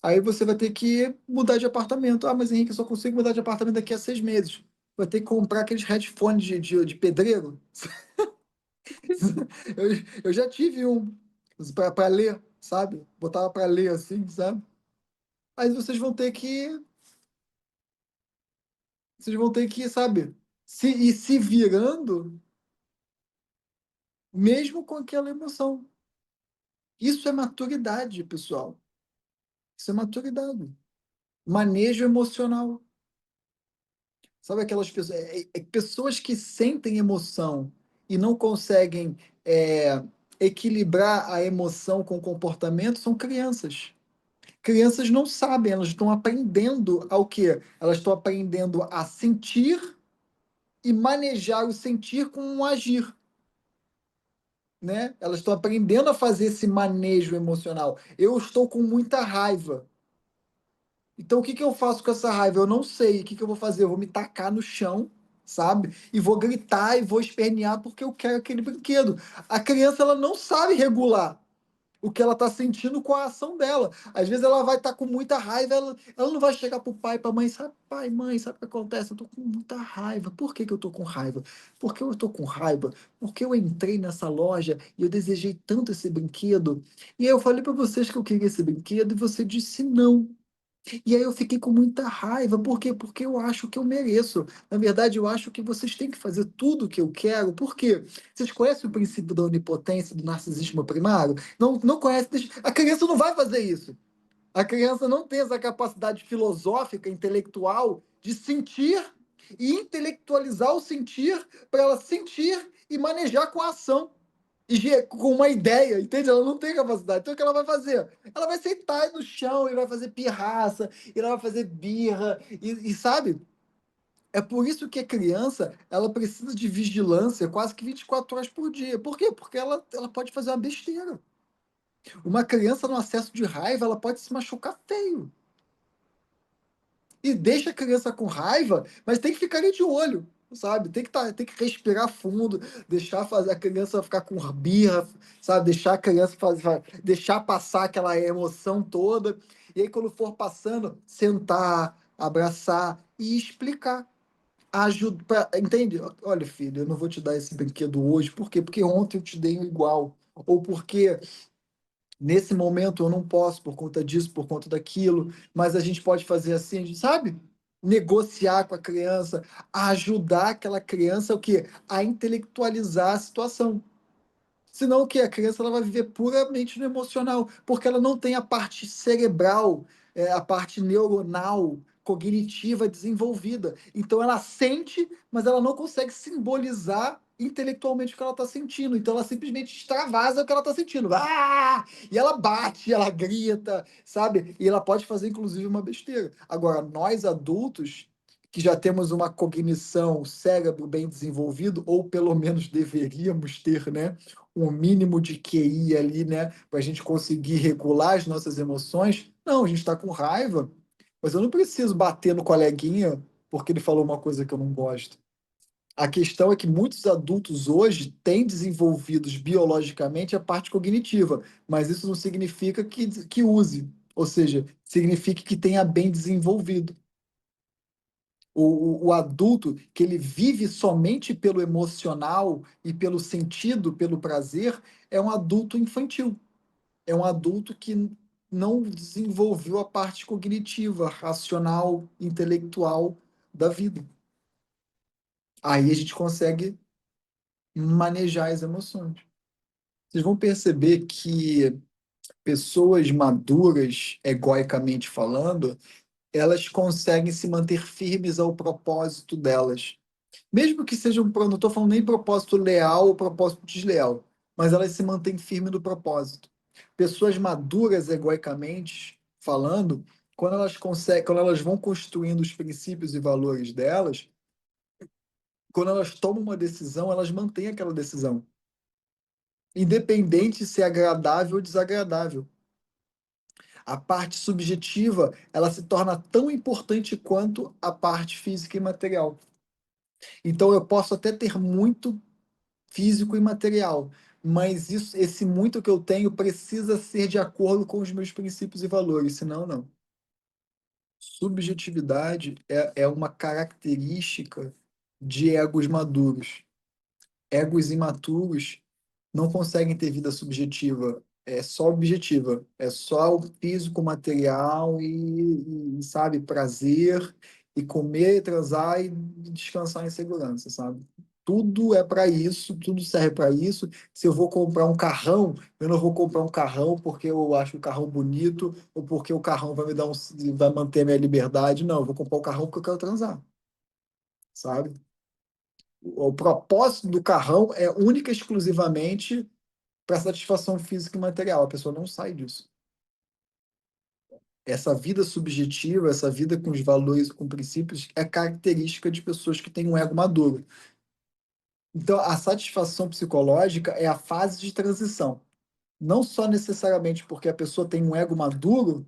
Aí você vai ter que mudar de apartamento. Ah, mas Henrique, eu só consigo mudar de apartamento daqui a 6 meses. Vai ter que comprar aqueles headphones de pedreiro. Eu já tive um para ler, sabe? Botava para ler assim, sabe? Aí vocês vão ter que, sabe? Se virando, mesmo com aquela emoção. Isso é maturidade, pessoal. Isso é maturidade. Manejo emocional. Sabe aquelas pessoas, pessoas que sentem emoção e não conseguem equilibrar a emoção com o comportamento são crianças. Crianças não sabem, elas estão aprendendo ao quê? Elas estão aprendendo a sentir e manejar o sentir com o agir, né? Elas estão aprendendo a fazer esse manejo emocional. Eu estou com muita raiva. Então, o que que eu faço com essa raiva? Eu não sei. O que que eu vou fazer? Eu vou me tacar no chão, sabe? E vou gritar e vou espernear porque eu quero aquele brinquedo. A criança, ela não sabe regular o que ela está sentindo com a ação dela. Às vezes ela vai estar com muita raiva, ela não vai chegar pro pai, pra mãe, sabe, pai, mãe, sabe o que acontece? Eu tô com muita raiva. Por que que eu tô com raiva? Porque eu tô com raiva? Porque eu entrei nessa loja e eu desejei tanto esse brinquedo. E aí eu falei para vocês que eu queria esse brinquedo e você disse não. E aí eu fiquei com muita raiva. Por quê? Porque eu acho que eu mereço. Na verdade, eu acho que vocês têm que fazer tudo o que eu quero. Por quê? Vocês conhecem o princípio da onipotência, do narcisismo primário? Não, não conhece. A criança não vai fazer isso. A criança não tem essa capacidade filosófica, intelectual, de sentir e intelectualizar o sentir para ela sentir e manejar com a ação com uma ideia, entende? Ela não tem capacidade. Então, o que ela vai fazer? Ela vai sentar no chão e vai fazer pirraça, e ela vai fazer birra, sabe? É por isso que a criança, ela precisa de vigilância quase que 24 horas por dia. Por quê? Porque ela pode fazer uma besteira. Uma criança no acesso de raiva, ela pode se machucar feio. E deixa a criança com raiva, mas tem que ficar ali de olho, sabe? Tem que respirar fundo, deixar fazer a criança ficar com birra, sabe? Deixar a criança deixar passar aquela emoção toda. E aí, quando for passando, sentar, abraçar e explicar. Ajuda, entende? Olha, filho, eu não vou te dar esse brinquedo hoje. Por quê? Porque ontem eu te dei um igual. Ou porque nesse momento eu não posso por conta disso, por conta daquilo, mas a gente pode fazer assim, a gente sabe? Negociar com a criança, ajudar aquela criança o quê? A intelectualizar a situação. Senão o que? A criança ela vai viver puramente no emocional, porque ela não tem a parte cerebral, a parte neuronal, cognitiva desenvolvida. Então ela sente, mas ela não consegue simbolizar intelectualmente o que ela está sentindo. Então ela simplesmente extravasa o que ela está sentindo. Ah! E ela bate, ela grita, sabe? E ela pode fazer inclusive uma besteira. Agora, nós adultos que já temos uma cognição, cérebro bem desenvolvido, ou pelo menos deveríamos ter, né? Um mínimo de QI ali, né? Para a gente conseguir regular as nossas emoções. Não, a gente está com raiva, mas eu não preciso bater no coleguinha porque ele falou uma coisa que eu não gosto. A questão é que muitos adultos hoje têm desenvolvidos biologicamente a parte cognitiva, mas isso não significa que use, ou seja, significa que tenha bem desenvolvido. O adulto que ele vive somente pelo emocional e pelo sentido, pelo prazer, é um adulto infantil. É um adulto que não desenvolveu a parte cognitiva, racional, intelectual da vida. Aí a gente consegue manejar as emoções. Vocês vão perceber que Pessoas maduras, egoicamente falando, elas conseguem se manter firmes ao propósito delas. Mesmo que seja não estou falando nem propósito leal ou propósito desleal, mas elas se mantêm firmes no propósito. Pessoas maduras, egoicamente falando, quando elas vão construindo os princípios e valores delas, quando elas tomam uma decisão, elas mantêm aquela decisão, independente se é agradável ou desagradável. A parte subjetiva, ela se torna tão importante quanto a parte física e material. Então eu posso até ter muito físico e material, mas esse muito que eu tenho precisa ser de acordo com os meus princípios e valores, senão não. Subjetividade é uma característica de egos maduros. Egos imaturos não conseguem ter vida subjetiva, é só objetiva, é só o físico, material sabe, prazer, e comer, transar e descansar em segurança, sabe? Tudo é para isso, tudo serve para isso. Se eu vou comprar um carrão, eu não vou comprar um carrão porque eu acho o carrão bonito ou porque o carrão vai me dar vai manter a minha liberdade. Não, eu vou comprar o carrão porque eu quero transar, sabe? O propósito do carrão é única e exclusivamente para satisfação física e material. A pessoa não sai disso. Essa vida subjetiva, essa vida com os valores, com princípios, é característica de pessoas que têm um ego maduro. Então, a satisfação psicológica é a fase de transição. Não só necessariamente porque a pessoa tem um ego maduro,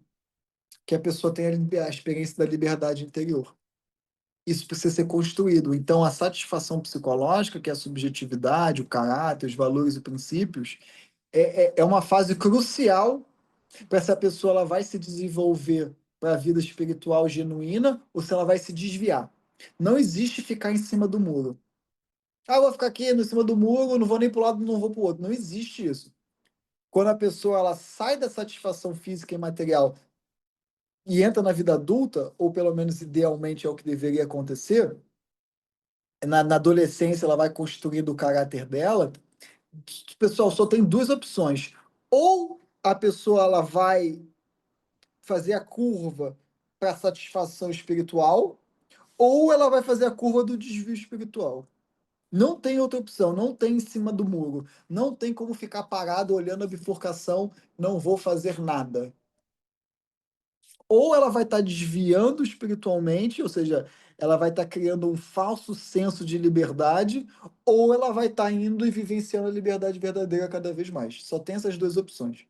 que a pessoa tem a experiência da liberdade interior. Isso precisa ser construído. Então, a satisfação psicológica, que é a subjetividade, o caráter, os valores e princípios, é uma fase crucial para essa pessoa ela vai se desenvolver para a vida espiritual genuína ou se ela vai se desviar. Não existe ficar em cima do muro. Ah, eu vou ficar aqui em cima do muro, não vou nem para o lado, não vou para o outro. Não existe isso. Quando a pessoa ela sai da satisfação física e material e entra na vida adulta, ou pelo menos idealmente é o que deveria acontecer, na adolescência ela vai construindo o caráter dela. Pessoal, só tem duas opções. Ou a pessoa ela vai fazer a curva para a satisfação espiritual, ou ela vai fazer a curva do desvio espiritual. Não tem outra opção, não tem em cima do muro, não tem como ficar parado olhando a bifurcação, não vou fazer nada. Ou ela vai estar desviando espiritualmente, ou seja, ela vai estar criando um falso senso de liberdade, ou ela vai estar indo e vivenciando a liberdade verdadeira cada vez mais. Só tem essas duas opções.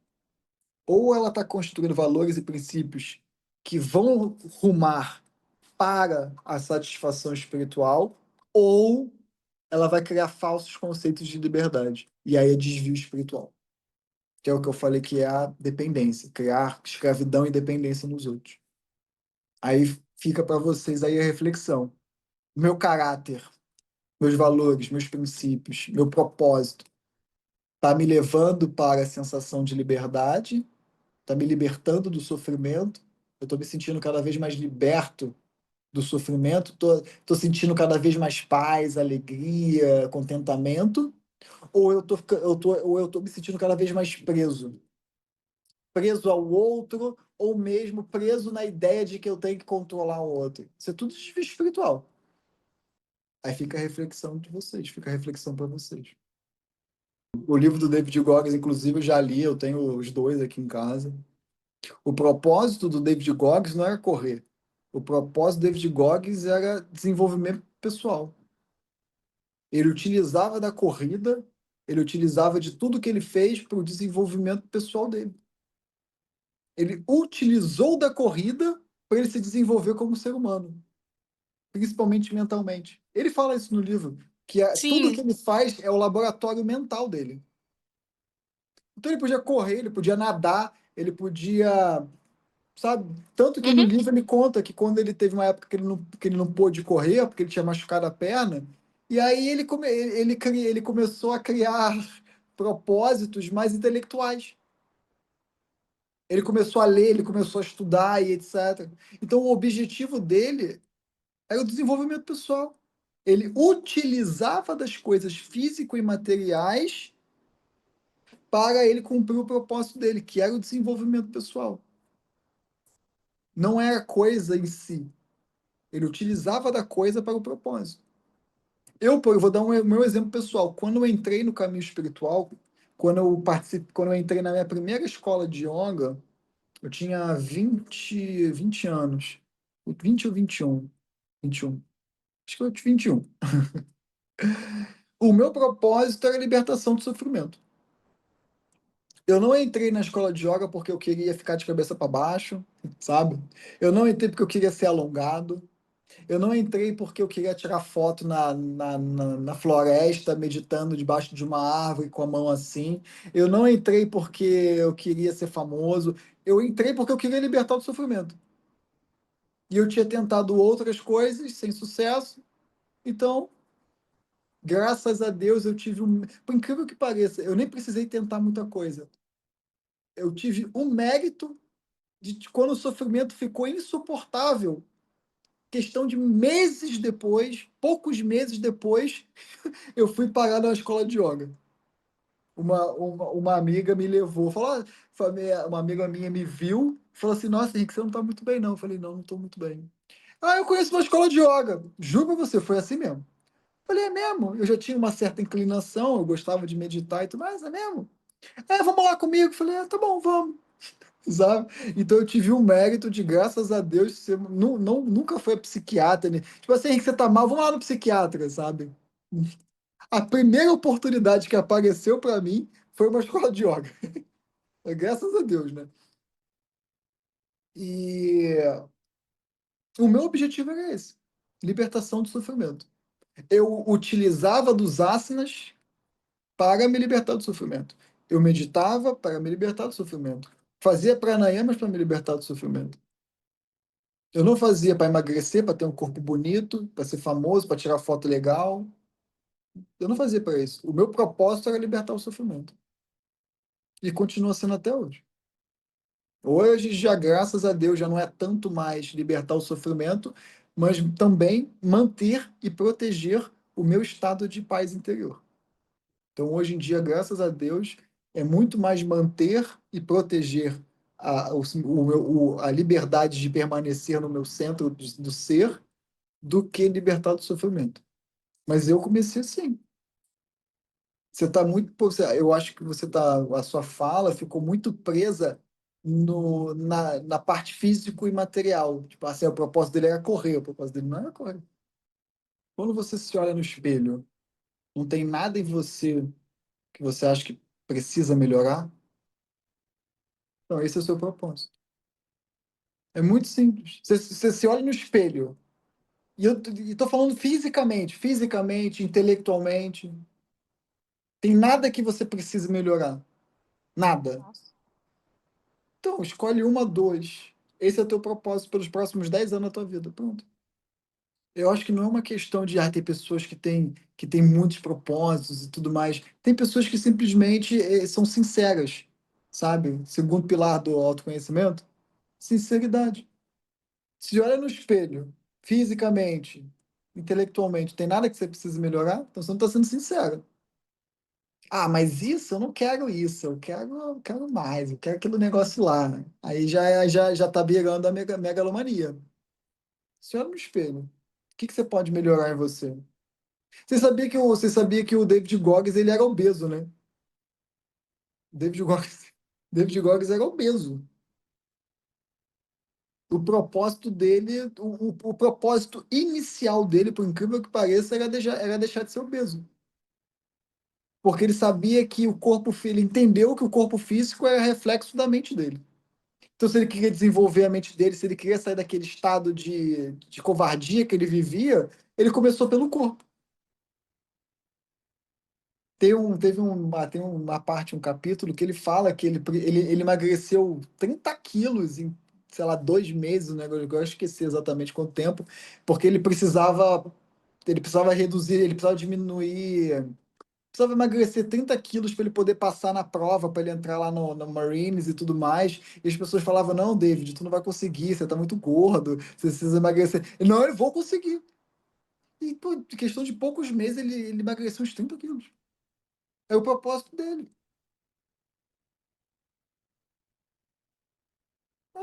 Ou ela está construindo valores e princípios que vão rumar para a satisfação espiritual, ou ela vai criar falsos conceitos de liberdade. E aí é desvio espiritual, que é o que eu falei que é a dependência, criar escravidão e dependência nos outros. Aí fica para vocês aí a reflexão. Meu caráter, meus valores, meus princípios, meu propósito, está me levando para a sensação de liberdade, está me libertando do sofrimento, eu estou me sentindo cada vez mais liberto do sofrimento, tô sentindo cada vez mais paz, alegria, contentamento, ou eu tô me sentindo cada vez mais preso, preso ao outro, ou mesmo preso na ideia de que eu tenho que controlar o outro. Isso é tudo desvio espiritual. Aí fica a reflexão de vocês, fica a reflexão para vocês. O livro do David Goggins, inclusive, eu já li, eu tenho os dois aqui em casa. O propósito do David Goggins não era correr. O propósito do David Goggins era desenvolvimento pessoal. Ele utilizava da corrida, ele utilizava de tudo que ele fez para o desenvolvimento pessoal dele. Ele utilizou da corrida para ele se desenvolver como ser humano, principalmente mentalmente. Ele fala isso no livro, que tudo que Sim. ele faz é o laboratório mental dele. Então ele podia correr, ele podia nadar, ele podia, sabe? Tanto que no Uhum. livro ele conta que quando ele teve uma época que ele não pôde correr, porque ele tinha machucado a perna, e aí ele começou a criar propósitos mais intelectuais. Ele começou a ler, ele começou a estudar e etc. Então o objetivo dele era o desenvolvimento pessoal. Ele utilizava das coisas físico e materiais para ele cumprir o propósito dele, que era o desenvolvimento pessoal. Não era a coisa em si. Ele utilizava da coisa para o propósito. Eu vou dar o meu exemplo pessoal. Quando eu entrei no caminho espiritual, quando eu entrei na minha primeira escola de yoga, eu tinha 20 anos. 20 ou 21? 21. Acho que eu tinha 21. O meu propósito era a libertação do sofrimento. Eu não entrei na escola de yoga porque eu queria ficar de cabeça para baixo, sabe? Eu não entrei porque eu queria ser alongado. Eu não entrei porque eu queria tirar foto na floresta, meditando debaixo de uma árvore com a mão assim. Eu não entrei porque eu queria ser famoso. Eu entrei porque eu queria libertar do sofrimento. E eu tinha tentado outras coisas sem sucesso. Então, graças a Deus, eu tive um. Por incrível que pareça, eu nem precisei tentar muita coisa. Eu tive o mérito de quando o sofrimento ficou insuportável, questão de meses depois, poucos meses depois, eu fui parar na escola de yoga. Uma amiga me levou, uma amiga minha me viu, falou assim: Nossa, Henrique, você não tá muito bem, não. Eu falei: Não, não tô muito bem. Ah, eu conheço uma escola de yoga. Juro pra você, foi assim mesmo. Eu falei: É mesmo? Eu já tinha uma certa inclinação, eu gostava de meditar e tudo mais, é mesmo? É, vamos lá comigo. Eu falei: Tá bom, vamos. Sabe? Então eu tive o mérito de, graças a Deus, nunca foi a psiquiatra, né? Tipo assim: Henrique, você tá mal, vamos lá no psiquiatra, sabe? A primeira oportunidade que apareceu para mim foi uma escola de yoga. Graças a Deus, né? E o meu objetivo era esse: libertação do sofrimento. Eu utilizava dos asanas para me libertar do sofrimento. Eu meditava para me libertar do sofrimento. Fazia pranayamas para me libertar do sofrimento. Eu não fazia para emagrecer, para ter um corpo bonito, para ser famoso, para tirar foto legal. Eu não fazia para isso. O meu propósito era libertar o sofrimento. E continua sendo até hoje. Hoje, já graças a Deus, já não é tanto mais libertar o sofrimento, mas também manter e proteger o meu estado de paz interior. Então, hoje em dia, graças a Deus, é muito mais manter e proteger a liberdade de permanecer no meu centro do ser do que libertar do sofrimento. Mas eu comecei assim. Você está muito. Eu acho que você tá. A sua fala ficou muito presa na parte físico e material. Tipo assim, o propósito dele era correr, o propósito dele não era correr. Quando você se olha no espelho, não tem nada em você que você acha que precisa melhorar? Então, esse é o seu propósito. É muito simples. Você se olha no espelho, e eu estou falando fisicamente, intelectualmente. Tem nada que você precise melhorar. Nada. Então, escolhe uma, dois. Esse é o teu propósito pelos próximos 10 anos da tua vida. Pronto. Eu acho que não é uma questão de ter pessoas que têm muitos propósitos e tudo mais. Tem pessoas que simplesmente são sinceras, sabe? Segundo pilar do autoconhecimento, sinceridade. Se olha no espelho, fisicamente, intelectualmente, tem nada que você precise melhorar, então você não está sendo sincero. Ah, mas isso, eu não quero isso, eu quero mais, eu quero aquele negócio lá, né? Aí já tá beirando a megalomania. Se olha no espelho, o que que você pode melhorar em você? Você sabia que o David Goggins, ele era obeso, né? David Goggins, David Goggins era obeso. O propósito dele, o propósito inicial dele, por incrível que pareça, era deixar de ser obeso. Porque ele sabia que ele entendeu que o corpo físico era reflexo da mente dele. Então, se ele queria desenvolver a mente dele, se ele queria sair daquele estado de covardia que ele vivia, ele começou pelo corpo. Tem uma parte, um capítulo, que ele fala que ele emagreceu 30 quilos em, sei lá, 2 meses, né? Eu esqueci exatamente quanto tempo, porque ele precisava reduzir, ele precisava diminuir, precisava emagrecer 30 quilos para ele poder passar na prova, para ele entrar lá no Marines e tudo mais. E as pessoas falavam: Não, David, tu não vai conseguir, você tá muito gordo, você precisa emagrecer. Não, eu vou conseguir. E, pô, em questão de poucos meses, ele emagreceu uns 30 quilos. É o propósito dele.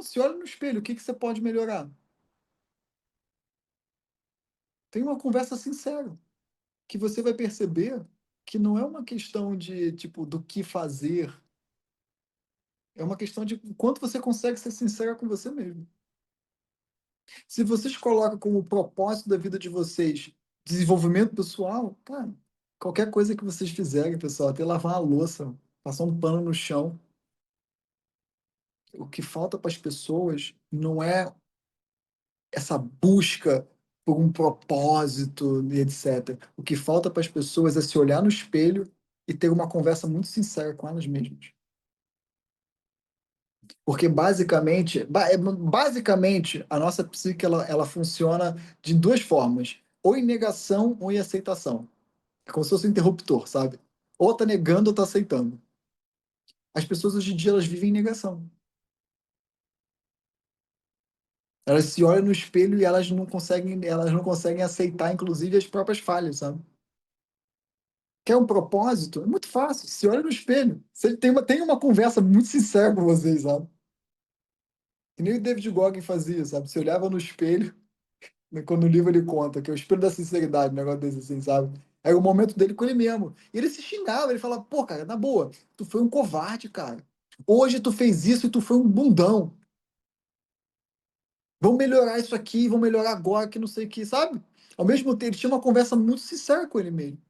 Não, se olha no espelho, o que que você pode melhorar? Tem uma conversa sincera, que você vai perceber que não é uma questão de, tipo, do que fazer, é uma questão de o quanto você consegue ser sincera com você mesmo. Se vocês colocam como propósito da vida de vocês desenvolvimento pessoal, cara, qualquer coisa que vocês fizerem, pessoal, até lavar a louça, passar um pano no chão, o que falta para as pessoas não é essa busca por um propósito e etc. O que falta para as pessoas é se olhar no espelho e ter uma conversa muito sincera com elas mesmas. Porque basicamente a nossa psique ela funciona de duas formas, ou em negação ou em aceitação. É como se fosse um interruptor, sabe? Ou tá negando ou tá aceitando. As pessoas hoje em dia elas vivem em negação. Elas se olham no espelho e elas não conseguem aceitar, inclusive, as próprias falhas, sabe? Quer um propósito? É muito fácil. Se olha no espelho. Você tem uma conversa muito sincera com vocês, sabe? Que nem o David Goggins fazia, sabe? Você olhava no espelho, né, quando o livro ele conta, que é o espelho da sinceridade, um negócio desse assim, sabe? Era o momento dele com ele mesmo. E ele se xingava, ele falava, pô, cara, na boa, tu foi um covarde, cara. Hoje tu fez isso e tu foi um bundão. Vamos melhorar isso aqui, vamos melhorar agora, que não sei o que, sabe? Ao mesmo tempo, ele tinha uma conversa muito sincera com ele mesmo.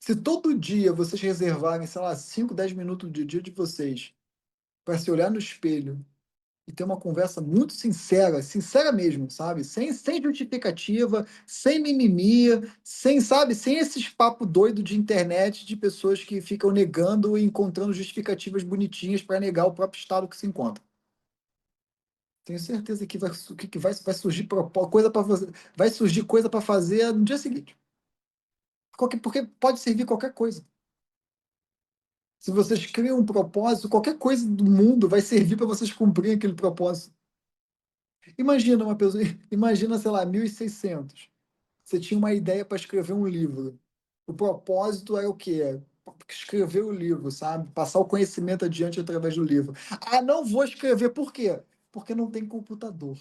Se todo dia vocês reservarem, sei lá, 5, 10 minutos do dia de vocês para se olhar no espelho e ter uma conversa muito sincera, sincera mesmo, sabe? Sem justificativa, sem mimimi, sem, sabe, sem esses papo doido de internet de pessoas que ficam negando e encontrando justificativas bonitinhas para negar o próprio estado que se encontra. Tenho certeza que vai surgir coisa para fazer, vai surgir coisa para fazer no dia seguinte. Porque pode servir qualquer coisa. Se vocês criam um propósito, qualquer coisa do mundo vai servir para vocês cumprirem aquele propósito. Imagina uma pessoa, imagina, sei lá, 1600. Você tinha uma ideia para escrever um livro. O propósito era o quê? Escrever o livro, sabe? Passar o conhecimento adiante através do livro. Ah, não vou escrever, por quê? Porque não tem computador.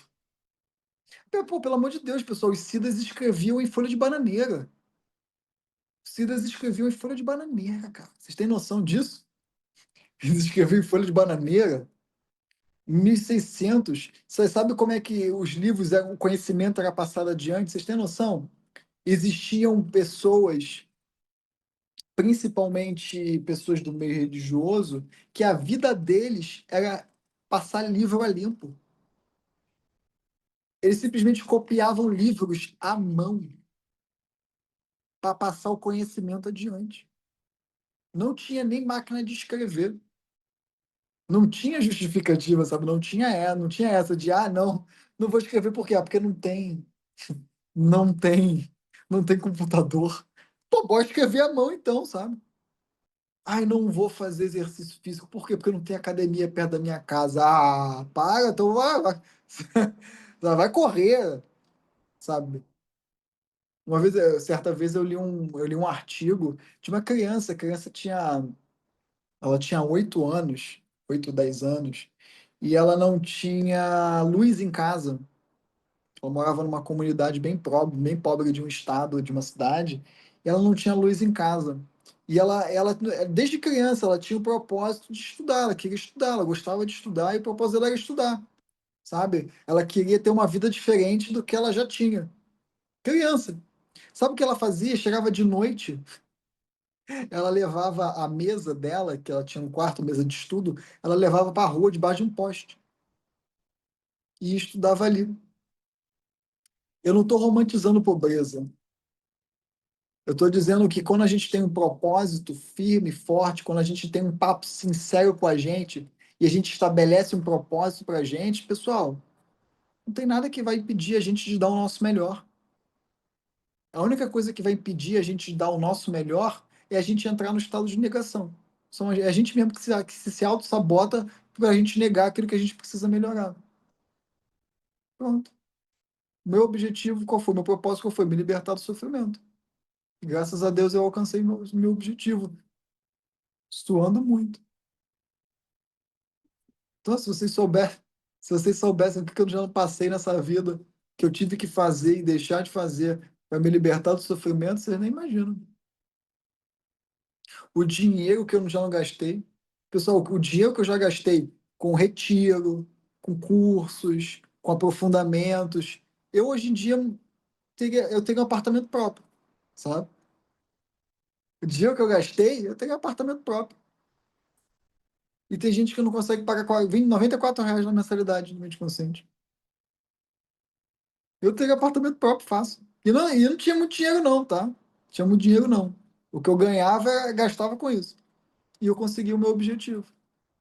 Pô, pelo amor de Deus, pessoal, os Sidas escreviam em folha de bananeira. Os Sidas escreviam em folha de bananeira, cara. Vocês têm noção disso? Eles escreviam em folha de bananeira. Em 1600, você sabe como é que os livros, o conhecimento era passado adiante? Vocês têm noção? Existiam pessoas, principalmente pessoas do meio religioso, que a vida deles era passar livro a limpo. Eles simplesmente copiavam livros à mão para passar o conhecimento adiante. Não tinha nem máquina de escrever. Não tinha justificativa, sabe? Não tinha essa de, não, não vou escrever por quê? Porque não tem, não tem computador. Pô, pode escrever à mão então, sabe? Ai, não vou fazer exercício físico. Por quê? Porque não tem academia perto da minha casa. Ah, para, então vai correr, sabe? Certa vez eu li um artigo de uma criança. A criança ela tinha 8 anos, 8, 10 anos, e ela não tinha luz em casa. Ela morava numa comunidade bem pobre de um estado, de uma cidade, e ela não tinha luz em casa. E desde criança, ela tinha o propósito de estudar, ela queria estudar, ela gostava de estudar, e o propósito dela era estudar, sabe? Ela queria ter uma vida diferente do que ela já tinha. Criança. Sabe o que ela fazia? Chegava de noite, ela levava a mesa dela, que ela tinha um quarto, mesa de estudo, ela levava para a rua debaixo de um poste e estudava ali. Eu não estou romantizando pobreza. Eu estou dizendo que quando a gente tem um propósito firme, forte, quando a gente tem um papo sincero com a gente e a gente estabelece um propósito para a gente, pessoal, não tem nada que vai impedir a gente de dar o nosso melhor. A única coisa que vai impedir a gente de dar o nosso melhor é a gente entrar no estado de negação. É a gente mesmo que se auto-sabota para a gente negar aquilo que a gente precisa melhorar. Pronto. Meu objetivo, qual foi? Meu propósito, qual foi? Me libertar do sofrimento. E graças a Deus eu alcancei meu objetivo, suando muito. Então, se vocês souberem Se vocês soubessem o que eu já não passei nessa vida, que eu tive que fazer e deixar de fazer para me libertar do sofrimento, vocês nem imaginam. O dinheiro que eu já não gastei. Pessoal, o dinheiro que eu já gastei com retiro, com cursos, com aprofundamentos. Eu hoje em dia eu tenho um apartamento próprio, sabe? O dinheiro que eu gastei, eu tenho um apartamento próprio. E tem gente que não consegue pagar R$ 94 na mensalidade do mente consciente. Eu tenho apartamento próprio, fácil. E não tinha muito dinheiro, não, tá? Tinha muito dinheiro, não. O que eu ganhava, gastava com isso. E eu consegui o meu objetivo.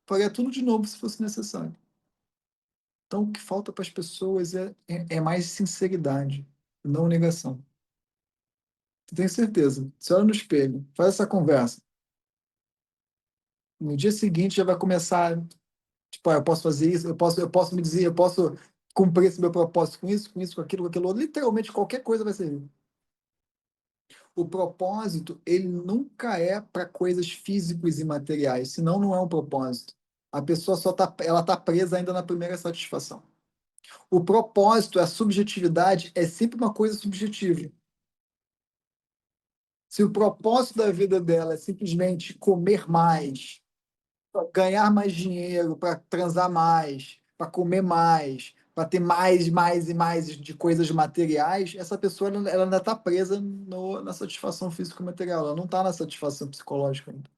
Faria tudo de novo se fosse necessário. Então, o que falta para as pessoas é mais sinceridade, não negação. Você tem certeza? Você olha no espelho, faz essa conversa. No dia seguinte já vai começar, tipo, eu posso fazer isso, eu posso me dizer, eu posso cumprir esse meu propósito com isso, com aquilo outro. Literalmente qualquer coisa vai servir. O propósito, ele nunca é para coisas físicas e materiais, senão não é um propósito. A pessoa ela tá presa ainda na primeira satisfação. O propósito, a subjetividade, é sempre uma coisa subjetiva. Se o propósito da vida dela é simplesmente comer mais, ganhar mais dinheiro, para transar mais, para comer mais, para ter mais, mais e mais de coisas materiais, essa pessoa ela ainda está presa na satisfação físico-material, ela não está na satisfação psicológica ainda.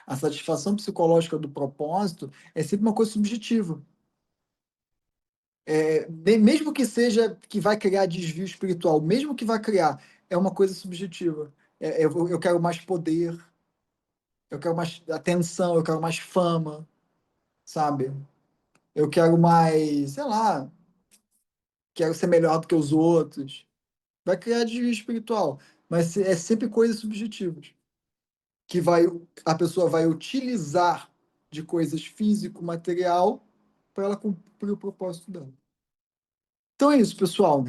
A satisfação psicológica do propósito é sempre uma coisa subjetiva. Mesmo que seja que vai criar desvio espiritual, mesmo que vai criar, é uma coisa subjetiva. Eu quero mais poder, eu quero mais atenção, eu quero mais fama, sabe? Eu quero mais, sei lá, quero ser melhor do que os outros. Vai criar desvio espiritual, mas é sempre coisas subjetivas que a pessoa vai utilizar de coisas físico, material para ela cumprir o propósito dela. Então é isso, pessoal.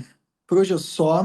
Por hoje é só.